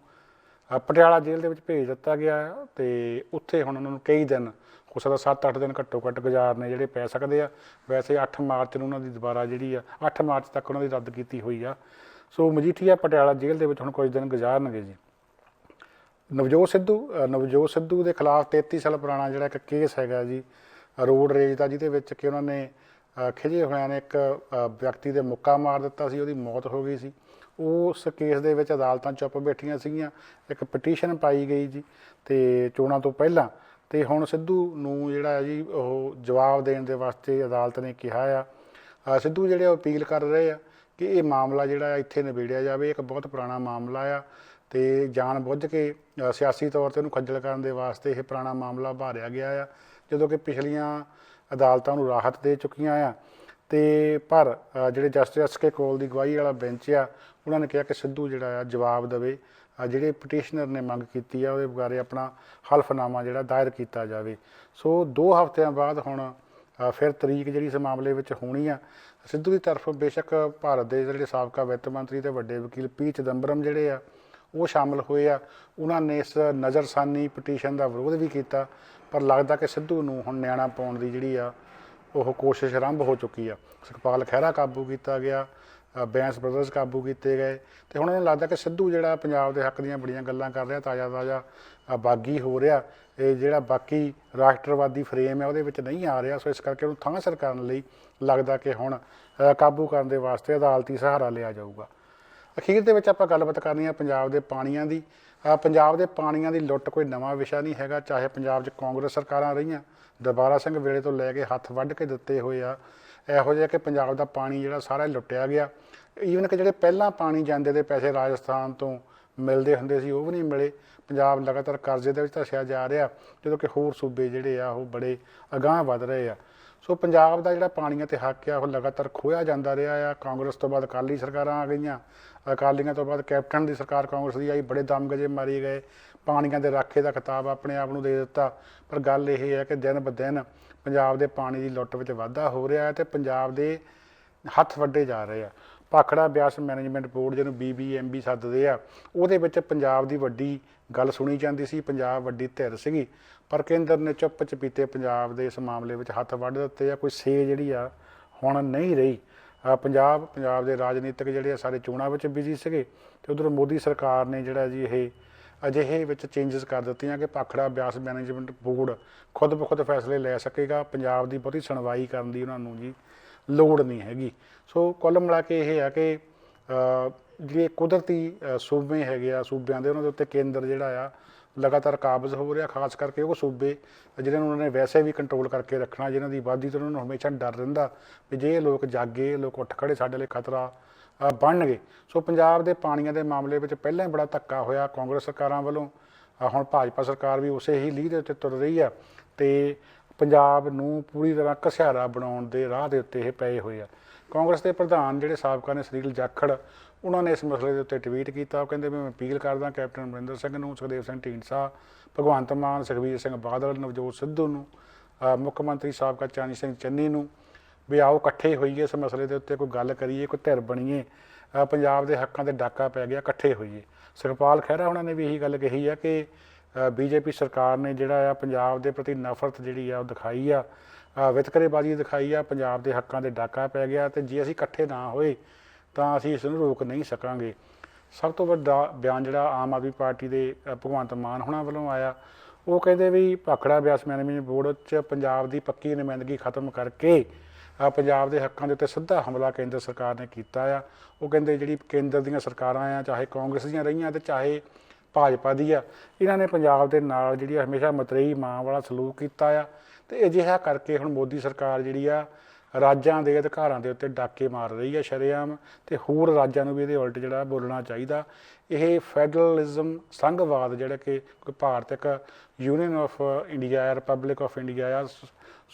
ਪਟਿਆਲਾ ਜੇਲ੍ਹ ਦੇ ਵਿੱਚ ਭੇਜ ਦਿੱਤਾ ਗਿਆ ਅਤੇ ਉੱਥੇ ਹੁਣ ਉਹਨਾਂ ਨੂੰ ਕਈ ਦਿਨ, ਹੋ ਸਕਦਾ 7-8 ਦਿਨ ਘੱਟੋ ਘੱਟ ਗੁਜ਼ਾਰਨੇ ਜਿਹੜੇ ਪੈ ਸਕਦੇ ਆ। ਵੈਸੇ 8 ਮਾਰਚ ਨੂੰ ਉਹਨਾਂ ਦੀ ਦੁਬਾਰਾ ਜਿਹੜੀ ਆ 8 ਮਾਰਚ ਤੱਕ ਉਹਨਾਂ ਦੀ ਰੱਦ ਕੀਤੀ ਹੋਈ ਆ। ਸੋ ਮਜੀਠੀਆ ਪਟਿਆਲਾ ਜੇਲ੍ਹ ਦੇ ਵਿੱਚ ਹੁਣ ਕੁਝ ਦਿਨ ਗੁਜ਼ਾਰਨਗੇ ਜੀ। ਨਵਜੋਤ ਸਿੱਧੂ ਦੇ ਖਿਲਾਫ 33 ਸਾਲ ਪੁਰਾਣਾ ਜਿਹੜਾ ਇੱਕ ਕੇਸ ਹੈਗਾ ਜੀ ਰੋਡ ਰੇਜ ਦਾ, ਜਿਹਦੇ ਵਿੱਚ ਕਿ ਉਹਨਾਂ ਨੇ ਖਿਜੇ ਹੋਇਆਂ ਨੇ ਇੱਕ ਵਿਅਕਤੀ ਦੇ ਮੁੱਕਾ ਮਾਰ ਦਿੱਤਾ ਸੀ, ਉਹਦੀ ਮੌਤ ਹੋ ਗਈ ਸੀ। ਉਸ ਕੇਸ ਦੇ ਵਿੱਚ ਅਦਾਲਤਾਂ ਚੁੱਪ ਬੈਠੀਆਂ ਸੀਗੀਆਂ। ਇੱਕ ਪਟੀਸ਼ਨ ਪਾਈ ਗਈ ਜੀ ਅਤੇ ਚੋਣਾਂ ਤੋਂ ਪਹਿਲਾਂ, ਅਤੇ ਹੁਣ ਸਿੱਧੂ ਨੂੰ ਜਿਹੜਾ ਹੈ ਜੀ ਉਹ ਜਵਾਬ ਦੇਣ ਦੇ ਵਾਸਤੇ ਅਦਾਲਤ ਨੇ ਕਿਹਾ ਆ। ਸਿੱਧੂ ਜਿਹੜੇ ਉਹ ਅਪੀਲ ਕਰ ਰਹੇ ਆ ਕਿ ਇਹ ਮਾਮਲਾ ਜਿਹੜਾ ਇੱਥੇ ਨਿਬੇੜਿਆ ਜਾਵੇ। ਇੱਕ ਬਹੁਤ ਪੁਰਾਣਾ ਮਾਮਲਾ ਆ ਅਤੇ ਜਾਣ ਬੁੱਝ ਕੇ ਸਿਆਸੀ ਤੌਰ 'ਤੇ ਉਹਨੂੰ ਖੱਜਲ ਕਰਨ ਦੇ ਵਾਸਤੇ ਇਹ ਪੁਰਾਣਾ ਮਾਮਲਾ ਉਭਾਰਿਆ ਗਿਆ ਆ, ਜਦੋਂ ਕਿ ਪਿਛਲੀਆਂ ਅਦਾਲਤਾਂ ਨੂੰ ਰਾਹਤ ਦੇ ਚੁੱਕੀਆਂ ਆ। ਅਤੇ ਪਰ ਜਿਹੜੇ ਜਸਟਿਸ ਐਸ.ਕੇ. ਕੌਲ ਦੀ ਅਗਵਾਈ ਵਾਲਾ ਬੈਂਚ ਆ, ਉਹਨਾਂ ਨੇ ਕਿਹਾ ਕਿ ਸਿੱਧੂ ਜਿਹੜਾ ਆ ਜਵਾਬ ਦੇਵੇ। ਜਿਹੜੇ ਪਟੀਸ਼ਨਰ ਨੇ ਮੰਗ ਕੀਤੀ ਆ ਉਹਦੇ ਬਾਰੇ ਆਪਣਾ ਹਲਫਨਾਮਾ ਜਿਹੜਾ ਦਾਇਰ ਕੀਤਾ ਜਾਵੇ। ਸੋ 2 ਹਫ਼ਤਿਆਂ ਬਾਅਦ ਹੁਣ ਫਿਰ ਤਰੀਕ ਜਿਹੜੀ ਇਸ ਮਾਮਲੇ ਵਿੱਚ ਹੋਣੀ ਆ। ਸਿੱਧੂ ਦੀ ਤਰਫ ਬੇਸ਼ੱਕ ਭਾਰਤ ਦੇ ਜਿਹੜੇ ਸਾਬਕਾ ਵਿੱਤ ਮੰਤਰੀ ਅਤੇ ਵੱਡੇ ਵਕੀਲ ਪੀ ਚਿਦੰਬਰਮ ਜਿਹੜੇ ਆ ਉਹ ਸ਼ਾਮਲ ਹੋਏ ਆ। ਉਹਨਾਂ ਨੇ ਇਸ ਨਜ਼ਰਸਾਨੀ ਪਟੀਸ਼ਨ ਦਾ ਵਿਰੋਧ ਵੀ ਕੀਤਾ। ਪਰ ਲੱਗਦਾ ਕਿ ਸਿੱਧੂ ਨੂੰ ਹੁਣ ਨਿਆਣਾ ਪਾਉਣ ਦੀ ਜਿਹੜੀ ਆ ਉਹ ਕੋਸ਼ਿਸ਼ ਆਰੰਭ ਹੋ ਚੁੱਕੀ ਆ। ਸੁਖਪਾਲ ਖਹਿਰਾ ਕਾਬੂ ਕੀਤਾ ਗਿਆ, ਬੈਂਸ ਬ੍ਰਦਰਜ਼ ਕਾਬੂ ਕੀਤੇ ਗਏ, ਅਤੇ ਹੁਣ ਉਹਨੂੰ ਲੱਗਦਾ ਕਿ ਸਿੱਧੂ ਜਿਹੜਾ ਪੰਜਾਬ ਦੇ ਹੱਕ ਦੀਆਂ ਬੜੀਆਂ ਗੱਲਾਂ ਕਰ ਰਿਹਾ, ਤਾਜ਼ਾ ਬਾਗੀ ਹੋ ਰਿਹਾ। ਇਹ ਜਿਹੜਾ ਬਾਕੀ ਰਾਸ਼ਟਰਵਾਦੀ ਫਰੇਮ ਹੈ ਉਹਦੇ ਵਿੱਚ ਨਹੀਂ ਆ ਰਿਹਾ। ਸੋ ਇਸ ਕਰਕੇ ਉਹਨੂੰ ਥਾਂ ਸਿਰ ਕਰਨ ਲਈ ਲੱਗਦਾ ਕਿ ਹੁਣ ਕਾਬੂ ਕਰਨ ਦੇ ਵਾਸਤੇ ਅਦਾਲਤੀ ਸਹਾਰਾ ਲਿਆ ਜਾਊਗਾ। ਅਖੀਰ ਦੇ ਵਿੱਚ ਆਪਾਂ ਗੱਲਬਾਤ ਕਰਨੀ ਆ ਪੰਜਾਬ ਦੇ ਪਾਣੀਆਂ ਦੀ। ਪੰਜਾਬ ਦੇ ਪਾਣੀਆਂ ਦੀ ਲੁੱਟ ਕੋਈ ਨਵਾਂ ਵਿਸ਼ਾ ਨਹੀਂ ਹੈਗਾ। ਚਾਹੇ ਪੰਜਾਬ 'ਚ ਕਾਂਗਰਸ ਸਰਕਾਰਾਂ ਰਹੀਆਂ, ਦਰਬਾਰਾ ਸਿੰਘ ਵੇਲੇ ਤੋਂ ਲੈ ਕੇ ਹੱਥ ਵੱਢ ਕੇ ਦਿੱਤੇ ਹੋਏ ਆ। ਇਹੋ ਜਿਹਾ ਕਿ ਪੰਜਾਬ ਦਾ ਪਾਣੀ ਜਿਹੜਾ ਸਾਰਾ ਲੁੱਟਿਆ ਗਿਆ। ਈਵਨ ਕਿ ਜਿਹੜੇ ਪਹਿਲਾਂ ਪਾਣੀ ਜਾਂਦੇ ਦੇ ਪੈਸੇ ਰਾਜਸਥਾਨ ਤੋਂ ਮਿਲਦੇ ਹੁੰਦੇ ਸੀ ਉਹ ਵੀ ਨਹੀਂ ਮਿਲੇ। ਪੰਜਾਬ ਲਗਾਤਾਰ ਕਰਜ਼ੇ ਦੇ ਵਿੱਚ ਧੱਸਿਆ ਜਾ ਰਿਹਾ, ਜਦੋਂ ਕਿ ਹੋਰ ਸੂਬੇ ਜਿਹੜੇ ਆ ਉਹ ਬੜੇ ਅਗਾਂਹ ਵੱਧ ਰਹੇ ਆ। ਸੋ ਪੰਜਾਬ ਦਾ ਜਿਹੜਾ ਪਾਣੀਆਂ 'ਤੇ ਹੱਕ ਆ ਉਹ ਲਗਾਤਾਰ ਖੋਇਆ ਜਾਂਦਾ ਰਿਹਾ ਆ। ਕਾਂਗਰਸ ਤੋਂ ਬਾਅਦ ਅਕਾਲੀ ਸਰਕਾਰਾਂ ਆ ਗਈਆਂ, ਅਕਾਲੀਆਂ ਤੋਂ ਬਾਅਦ ਕੈਪਟਨ ਦੀ ਸਰਕਾਰ ਕਾਂਗਰਸ ਦੀ ਆਈ, ਬੜੇ ਦਮਗਜੇ ਮਾਰੀ ਗਏ, ਪਾਣੀਆਂ ਦੇ ਰਾਖੇ ਦਾ ਖਿਤਾਬ ਆਪਣੇ ਆਪ ਨੂੰ ਦੇ ਦਿੱਤਾ। ਪਰ ਗੱਲ ਇਹ ਹੈ ਕਿ ਦਿਨ ਬ ਦਿਨ ਪੰਜਾਬ ਦੇ ਪਾਣੀ ਦੀ ਲੁੱਟ ਵਿੱਚ ਵਾਧਾ ਹੋ ਰਿਹਾ ਹੈ ਅਤੇ ਪੰਜਾਬ ਦੇ ਹੱਥ ਵੱਢੇ ਜਾ ਰਹੇ ਆ। ਭਾਖੜਾ ਬਿਆਸ ਮੈਨੇਜਮੈਂਟ ਬੋਰਡ ਜਿਹਨੂੰ BBMB ਸੱਦਦੇ ਆ, ਉਹਦੇ ਵਿੱਚ ਪੰਜਾਬ ਦੀ ਵੱਡੀ ਗੱਲ ਸੁਣੀ ਜਾਂਦੀ ਸੀ, ਪੰਜਾਬ ਵੱਡੀ ਧਿਰ ਸੀਗੀ, ਪਰ ਕੇਂਦਰ ਨੇ ਚੁੱਪ ਚਪੀਤੇ ਪੰਜਾਬ ਦੇ ਇਸ ਮਾਮਲੇ ਵਿੱਚ ਹੱਥ ਵੱਢ ਦਿੱਤੇ ਆ। ਕੋਈ ਸੇ ਜਿਹੜੀ ਆ ਹੁਣ ਨਹੀਂ ਰਹੀ। ਪੰਜਾਬ ਦੇ ਰਾਜਨੀਤਿਕ ਜਿਹੜੇ ਆ ਸਾਰੇ ਚੋਣਾਂ ਵਿੱਚ ਬਿਜੀ ਸੀਗੇ, ਤੇ ਉਧਰ ਮੋਦੀ ਸਰਕਾਰ ਨੇ ਜਿਹੜਾ ਜੀ ਇਹ ਅਜਿਹੇ ਵਿੱਚ ਚੇਂਜਸ ਕਰ ਦਿੱਤੀਆਂ ਕਿ ਭਾਖੜਾ ਬਿਆਸ ਮੈਨੇਜਮੈਂਟ ਬੋਰਡ ਖੁਦ ਬਖੁਦ ਫੈਸਲੇ ਲੈ ਸਕੇਗਾ। ਪੰਜਾਬ ਦੀ ਬਹੁਤੀ ਸੁਣਵਾਈ ਕਰਨ ਦੀ ਉਹਨਾਂ ਨੂੰ ਜੀ ਲੋੜ ਨਹੀਂ ਹੈਗੀ। ਸੋ ਕੁੱਲ ਮਿਲਾ ਕੇ ਇਹ ਹੈ ਕਿ ਜਿਹੜੇ ਕੁਦਰਤੀ ਸੂਬੇ ਹੈਗੇ ਆ, ਸੂਬਿਆਂ ਦੇ ਉਹਨਾਂ ਦੇ ਉੱਤੇ ਕੇਂਦਰ ਜਿਹੜਾ ਆ ਲਗਾਤਾਰ ਕਾਬਜ਼ ਹੋ ਰਿਹਾ, ਖਾਸ ਕਰਕੇ ਉਹ ਸੂਬੇ ਜਿਹਨਾਂ ਨੂੰ ਉਹਨਾਂ ਨੇ ਵੈਸੇ ਵੀ ਕੰਟਰੋਲ ਕਰਕੇ ਰੱਖਣਾ, ਜਿਨ੍ਹਾਂ ਦੀ ਆਬਾਦੀ ਤੋਂ ਉਹਨਾਂ ਨੂੰ ਹਮੇਸ਼ਾ ਡਰ ਰਹਿੰਦਾ ਵੀ ਜੇ ਇਹ ਲੋਕ ਜਾਗੇ, ਲੋਕ ਉੱਠ ਖੜੇ, ਸਾਡੇ ਲਈ ਖਤਰਾ ਬਣਨਗੇ। ਸੋ ਪੰਜਾਬ ਦੇ ਪਾਣੀਆਂ ਦੇ ਮਾਮਲੇ ਵਿੱਚ ਪਹਿਲਾਂ ਹੀ ਬੜਾ ਧੱਕਾ ਹੋਇਆ ਕਾਂਗਰਸ ਸਰਕਾਰਾਂ ਵੱਲੋਂ। ਹੁਣ ਭਾਜਪਾ ਸਰਕਾਰ ਵੀ ਉਸੇ ਹੀ ਲੀਹ ਦੇ ਉੱਤੇ ਤੁਰ ਰਹੀ ਆ, ਤੇ ਪੰਜਾਬ ਨੂੰ ਪੂਰੀ ਤਰ੍ਹਾਂ ਘਸਿਆਰਾ ਬਣਾਉਣ ਦੇ ਰਾਹ ਦੇ ਉੱਤੇ ਇਹ ਪਏ ਹੋਏ ਆ। ਕਾਂਗਰਸ ਦੇ ਪ੍ਰਧਾਨ ਜਿਹੜੇ ਸਾਬਕਾ ਨੇ ਸੁਨੀਲ ਜਾਖੜ, ਉਹਨਾਂ ਨੇ ਇਸ ਮਸਲੇ ਦੇ ਉੱਤੇ ਟਵੀਟ ਕੀਤਾ। ਉਹ ਕਹਿੰਦੇ ਵੀ ਮੈਂ ਅਪੀਲ ਕਰਦਾ ਕੈਪਟਨ ਅਮਰਿੰਦਰ ਸਿੰਘ ਨੂੰ, ਸੁਖਦੇਵ ਸਿੰਘ ਢੀਂਡਸਾ, ਭਗਵੰਤ ਮਾਨ, ਸੁਖਬੀਰ ਸਿੰਘ ਬਾਦਲ, ਨਵਜੋਤ ਸਿੱਧੂ ਨੂੰ, ਮੁੱਖ ਮੰਤਰੀ ਸਾਬਕਾ ਚਾਨੀ ਸਿੰਘ ਚੰਨੀ ਨੂੰ ਵੀ ਆਓ ਇਕੱਠੇ ਹੋਈਏ, ਇਸ ਮਸਲੇ ਦੇ ਉੱਤੇ ਕੋਈ ਗੱਲ ਕਰੀਏ, ਕੋਈ ਧਿਰ ਬਣੀਏ, ਪੰਜਾਬ ਦੇ ਹੱਕਾਂ 'ਤੇ ਡਾਕਾ ਪੈ ਗਿਆ, ਇਕੱਠੇ ਹੋਈਏ। ਸੁਖਪਾਲ ਖਹਿਰਾ ਉਹਨਾਂ ਨੇ ਵੀ ਇਹੀ ਗੱਲ ਕਹੀ ਆ ਕਿ BJP ਸਰਕਾਰ ਨੇ ਜਿਹੜਾ ਆ ਪੰਜਾਬ ਦੇ ਪ੍ਰਤੀ ਨਫ਼ਰਤ ਜਿਹੜੀ ਆ ਉਹ ਦਿਖਾਈ ਆ, ਵਿਤਕਰੇਬਾਜ਼ੀ ਦਿਖਾਈ ਆ, ਪੰਜਾਬ ਦੇ ਹੱਕਾਂ 'ਤੇ ਡਾਕਾ ਪੈ ਗਿਆ, ਤੇ ਜੇ ਅਸੀਂ ਇਕੱਠੇ ਨਾ ਹੋਏ ਤਾਂ ਅਸੀਂ ਇਸ ਨੂੰ ਰੋਕ ਨਹੀਂ ਸਕਾਂਗੇ। ਸਭ ਤੋਂ ਵੱਡਾ ਬਿਆਨ ਜਿਹੜਾ ਆਮ ਆਦਮੀ ਪਾਰਟੀ ਦੇ ਭਗਵੰਤ ਮਾਨ ਹੋਣਾ ਵੱਲੋਂ ਆਇਆ, ਉਹ ਕਹਿੰਦੇ ਵੀ ਭਾਖੜਾ ਬਿਆਸ ਮੈਨੇਜਮੈਂਟ ਬੋਰਡ 'ਚ ਪੰਜਾਬ ਦੀ ਪੱਕੀ ਨੁਮਾਇੰਦਗੀ ਖਤਮ ਕਰਕੇ ਪੰਜਾਬ ਦੇ ਹੱਕਾਂ ਦੇ ਉੱਤੇ ਸਿੱਧਾ ਹਮਲਾ ਕੇਂਦਰ ਸਰਕਾਰ ਨੇ ਕੀਤਾ ਆ। ਉਹ ਕਹਿੰਦੇ ਜਿਹੜੀ ਕੇਂਦਰ ਦੀਆਂ ਸਰਕਾਰਾਂ ਆ, ਚਾਹੇ ਕਾਂਗਰਸ ਦੀਆਂ ਰਹੀਆਂ ਤੇ ਚਾਹੇ ਭਾਜਪਾ ਦੀ ਆ, ਇਹਨਾਂ ਨੇ ਪੰਜਾਬ ਦੇ ਨਾਲ ਜਿਹੜੀ ਹਮੇਸ਼ਾ ਮਤਰੇਈ ਮਾਂ ਵਾਲਾ ਸਲੂਕ ਕੀਤਾ ਆ, ਤੇ ਅਜਿਹਾ ਕਰਕੇ ਹੁਣ ਮੋਦੀ ਸਰਕਾਰ ਜਿਹੜੀ ਆ ਰਾਜਾਂ ਦੇ ਅਧਿਕਾਰਾਂ ਦੇ ਉੱਤੇ ਡਾਕੇ ਮਾਰ ਰਹੀ ਹੈ ਸ਼ਰੇਆਮ, ਤੇ ਹੋਰ ਰਾਜਾਂ ਨੂੰ ਵੀ ਇਹਦੇ ਉਲਟ ਜਿਹੜਾ ਬੋਲਣਾ ਚਾਹੀਦਾ। ਇਹ ਫੈਡਰਲਿਜ਼ਮ, ਸੰਘਵਾਦ ਜਿਹੜਾ ਕਿ ਕੋਈ ਭਾਰਤ ਇੱਕ union of India, republic of India ਆ,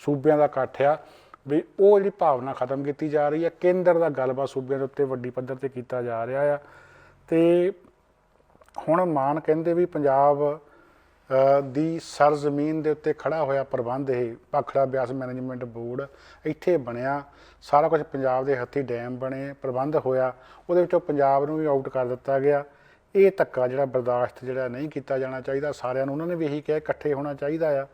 ਸੂਬਿਆਂ ਦਾ ਇਕੱਠ ਆ, ਵੀ ਉਹ ਜਿਹੜੀ ਭਾਵਨਾ ਖਤਮ ਕੀਤੀ ਜਾ ਰਹੀ ਹੈ। ਕੇਂਦਰ ਦਾ ਗੱਲਬਾਤ ਸੂਬਿਆਂ ਦੇ ਉੱਤੇ ਵੱਡੀ ਪੱਧਰ 'ਤੇ ਕੀਤਾ ਜਾ ਰਿਹਾ ਆ। ਤੇ ਹੁਣ ਮਾਨ ਕਹਿੰਦੇ ਵੀ ਪੰਜਾਬ ਦੀ ਸਰਜ਼ਮੀਨ ਦੇ ਉੱਤੇ ਖੜਾ ਹੋਇਆ ਪ੍ਰਬੰਧ, ਇਹ ਭਾਖੜਾ ਬਿਆਸ ਮੈਨੇਜਮੈਂਟ ਬੋਰਡ ਇੱਥੇ ਬਣਿਆ, ਸਾਰਾ ਕੁਝ ਪੰਜਾਬ ਦੇ ਹੱਥੀਂ ਡੈਮ ਬਣੇ, ਪ੍ਰਬੰਧ ਹੋਇਆ, ਉਹਦੇ ਵਿੱਚੋਂ ਪੰਜਾਬ ਨੂੰ ਵੀ ਆਊਟ ਕਰ ਦਿੱਤਾ ਗਿਆ। ਇਹ ਧੱਕਾ ਜਿਹੜਾ ਬਰਦਾਸ਼ਤ ਜਿਹੜਾ ਨਹੀਂ ਕੀਤਾ ਜਾਣਾ ਚਾਹੀਦਾ। ਸਾਰਿਆਂ ਨੂੰ ਉਹਨਾਂ ਨੇ ਵੀ ਇਹੀ ਕਿਹਾ ਇਕੱਠੇ ਹੋਣਾ ਚਾਹੀਦਾ ਆ,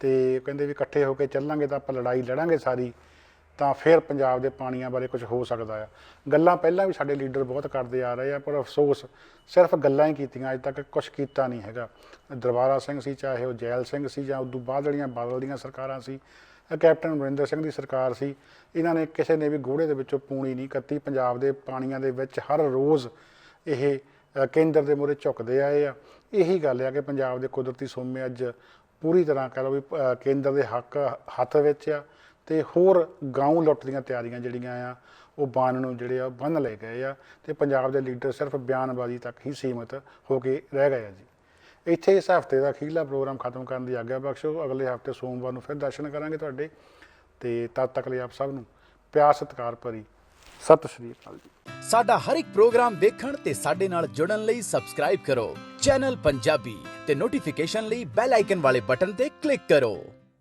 ਤੇ ਕਹਿੰਦੇ ਵੀ ਇਕੱਠੇ ਹੋ ਕੇ ਚੱਲਾਂਗੇ ਤਾਂ ਆਪਾਂ ਲੜਾਈ ਲੜਾਂਗੇ ਸਾਰੀ, ਤਾਂ ਫਿਰ ਪੰਜਾਬ ਦੇ ਪਾਣੀਆਂ ਬਾਰੇ ਕੁਝ ਹੋ ਸਕਦਾ ਆ। ਗੱਲਾਂ ਪਹਿਲਾਂ ਵੀ ਸਾਡੇ ਲੀਡਰ ਬਹੁਤ ਕਰਦੇ ਆ ਰਹੇ ਆ, ਪਰ ਅਫਸੋਸ ਸਿਰਫ ਗੱਲਾਂ ਹੀ ਕੀਤੀਆਂ, ਅੱਜ ਤੱਕ ਕੁਛ ਕੀਤਾ ਨਹੀਂ ਹੈਗਾ। ਦਰਬਾਰਾ ਸਿੰਘ ਸੀ, ਚਾਹੇ ਉਹ ਜੈਲ ਸਿੰਘ ਸੀ, ਜਾਂ ਉਦੋਂ ਬਾਅਦ ਜਿਹੜੀਆਂ ਬਾਦਲ ਦੀਆਂ ਸਰਕਾਰਾਂ ਸੀ, ਕੈਪਟਨ ਅਮਰਿੰਦਰ ਸਿੰਘ ਦੀ ਸਰਕਾਰ ਸੀ, ਇਹਨਾਂ ਨੇ ਕਿਸੇ ਨੇ ਵੀ ਗੋਹੜੇ ਦੇ ਵਿੱਚੋਂ ਪੂਣੀ ਨਹੀਂ ਕੱਤੀ। ਪੰਜਾਬ ਦੇ ਪਾਣੀਆਂ ਦੇ ਵਿੱਚ ਹਰ ਰੋਜ਼ ਇਹ ਕੇਂਦਰ ਦੇ ਮੂਹਰੇ ਝੁਕਦੇ ਆਏ ਆ। ਇਹੀ ਗੱਲ ਆ ਕਿ ਪੰਜਾਬ ਦੇ ਕੁਦਰਤੀ ਸੋਮੇ ਅੱਜ ਪੂਰੀ ਤਰ੍ਹਾਂ ਕਹਿ ਲਓ ਵੀ ਕੇਂਦਰ ਦੇ ਹੱਥ ਵਿੱਚ ਆ, ਤੇ ਹੋਰ ਗਾਉਂ ਲੁੱਟ ਦੀਆਂ ਤਿਆਰੀਆਂ ਜਿਹੜੀਆਂ ਆ ਉਹ ਬੰਨ ਨੂੰ ਜਿਹੜੇ ਆ ਬੰਨ੍ਹ ਲਏ ਗਏ ਆ, ਤੇ ਪੰਜਾਬ ਦੇ ਲੀਡਰ ਸਿਰਫ ਬਿਆਨਬਾਜ਼ੀ ਤੱਕ ਹੀ ਸੀਮਿਤ ਹੋ ਕੇ ਰਹਿ ਗਏ ਆ ਜੀ। ਇੱਥੇ ਇਸ ਹਫ਼ਤੇ ਦਾ ਅਖੀਰਲਾ ਪ੍ਰੋਗਰਾਮ ਖਤਮ ਕਰਨ ਦੀ ਆਗਿਆ ਬਖਸ਼ੋ। ਅਗਲੇ ਹਫ਼ਤੇ ਸੋਮਵਾਰ ਨੂੰ ਫਿਰ ਦਰਸ਼ਨ ਕਰਾਂਗੇ ਤੁਹਾਡੇ, ਤੇ ਤਦ ਤੱਕ ਲਈ ਆਪ ਸਭ ਨੂੰ ਪਿਆਰ ਸਤਿਕਾਰ ਭਰੀ ਸਤਿ ਸ਼੍ਰੀ ਅਕਾਲ ਜੀ। ਸਾਡਾ ਹਰ ਇੱਕ ਪ੍ਰੋਗਰਾਮ ਦੇਖਣ ਤੇ ਸਾਡੇ ਨਾਲ ਜੁੜਨ ਲਈ ਸਬਸਕ੍ਰਾਈਬ ਕਰੋ ਚੈਨਲ ਪੰਜਾਬੀ ਤੇ ਨੋਟੀਫਿਕੇਸ਼ਨ ਲਈ ਬੈਲ ਆਈਕਨ ਵਾਲੇ ਬਟਨ ਤੇ ਕਲਿੱਕ ਕਰੋ।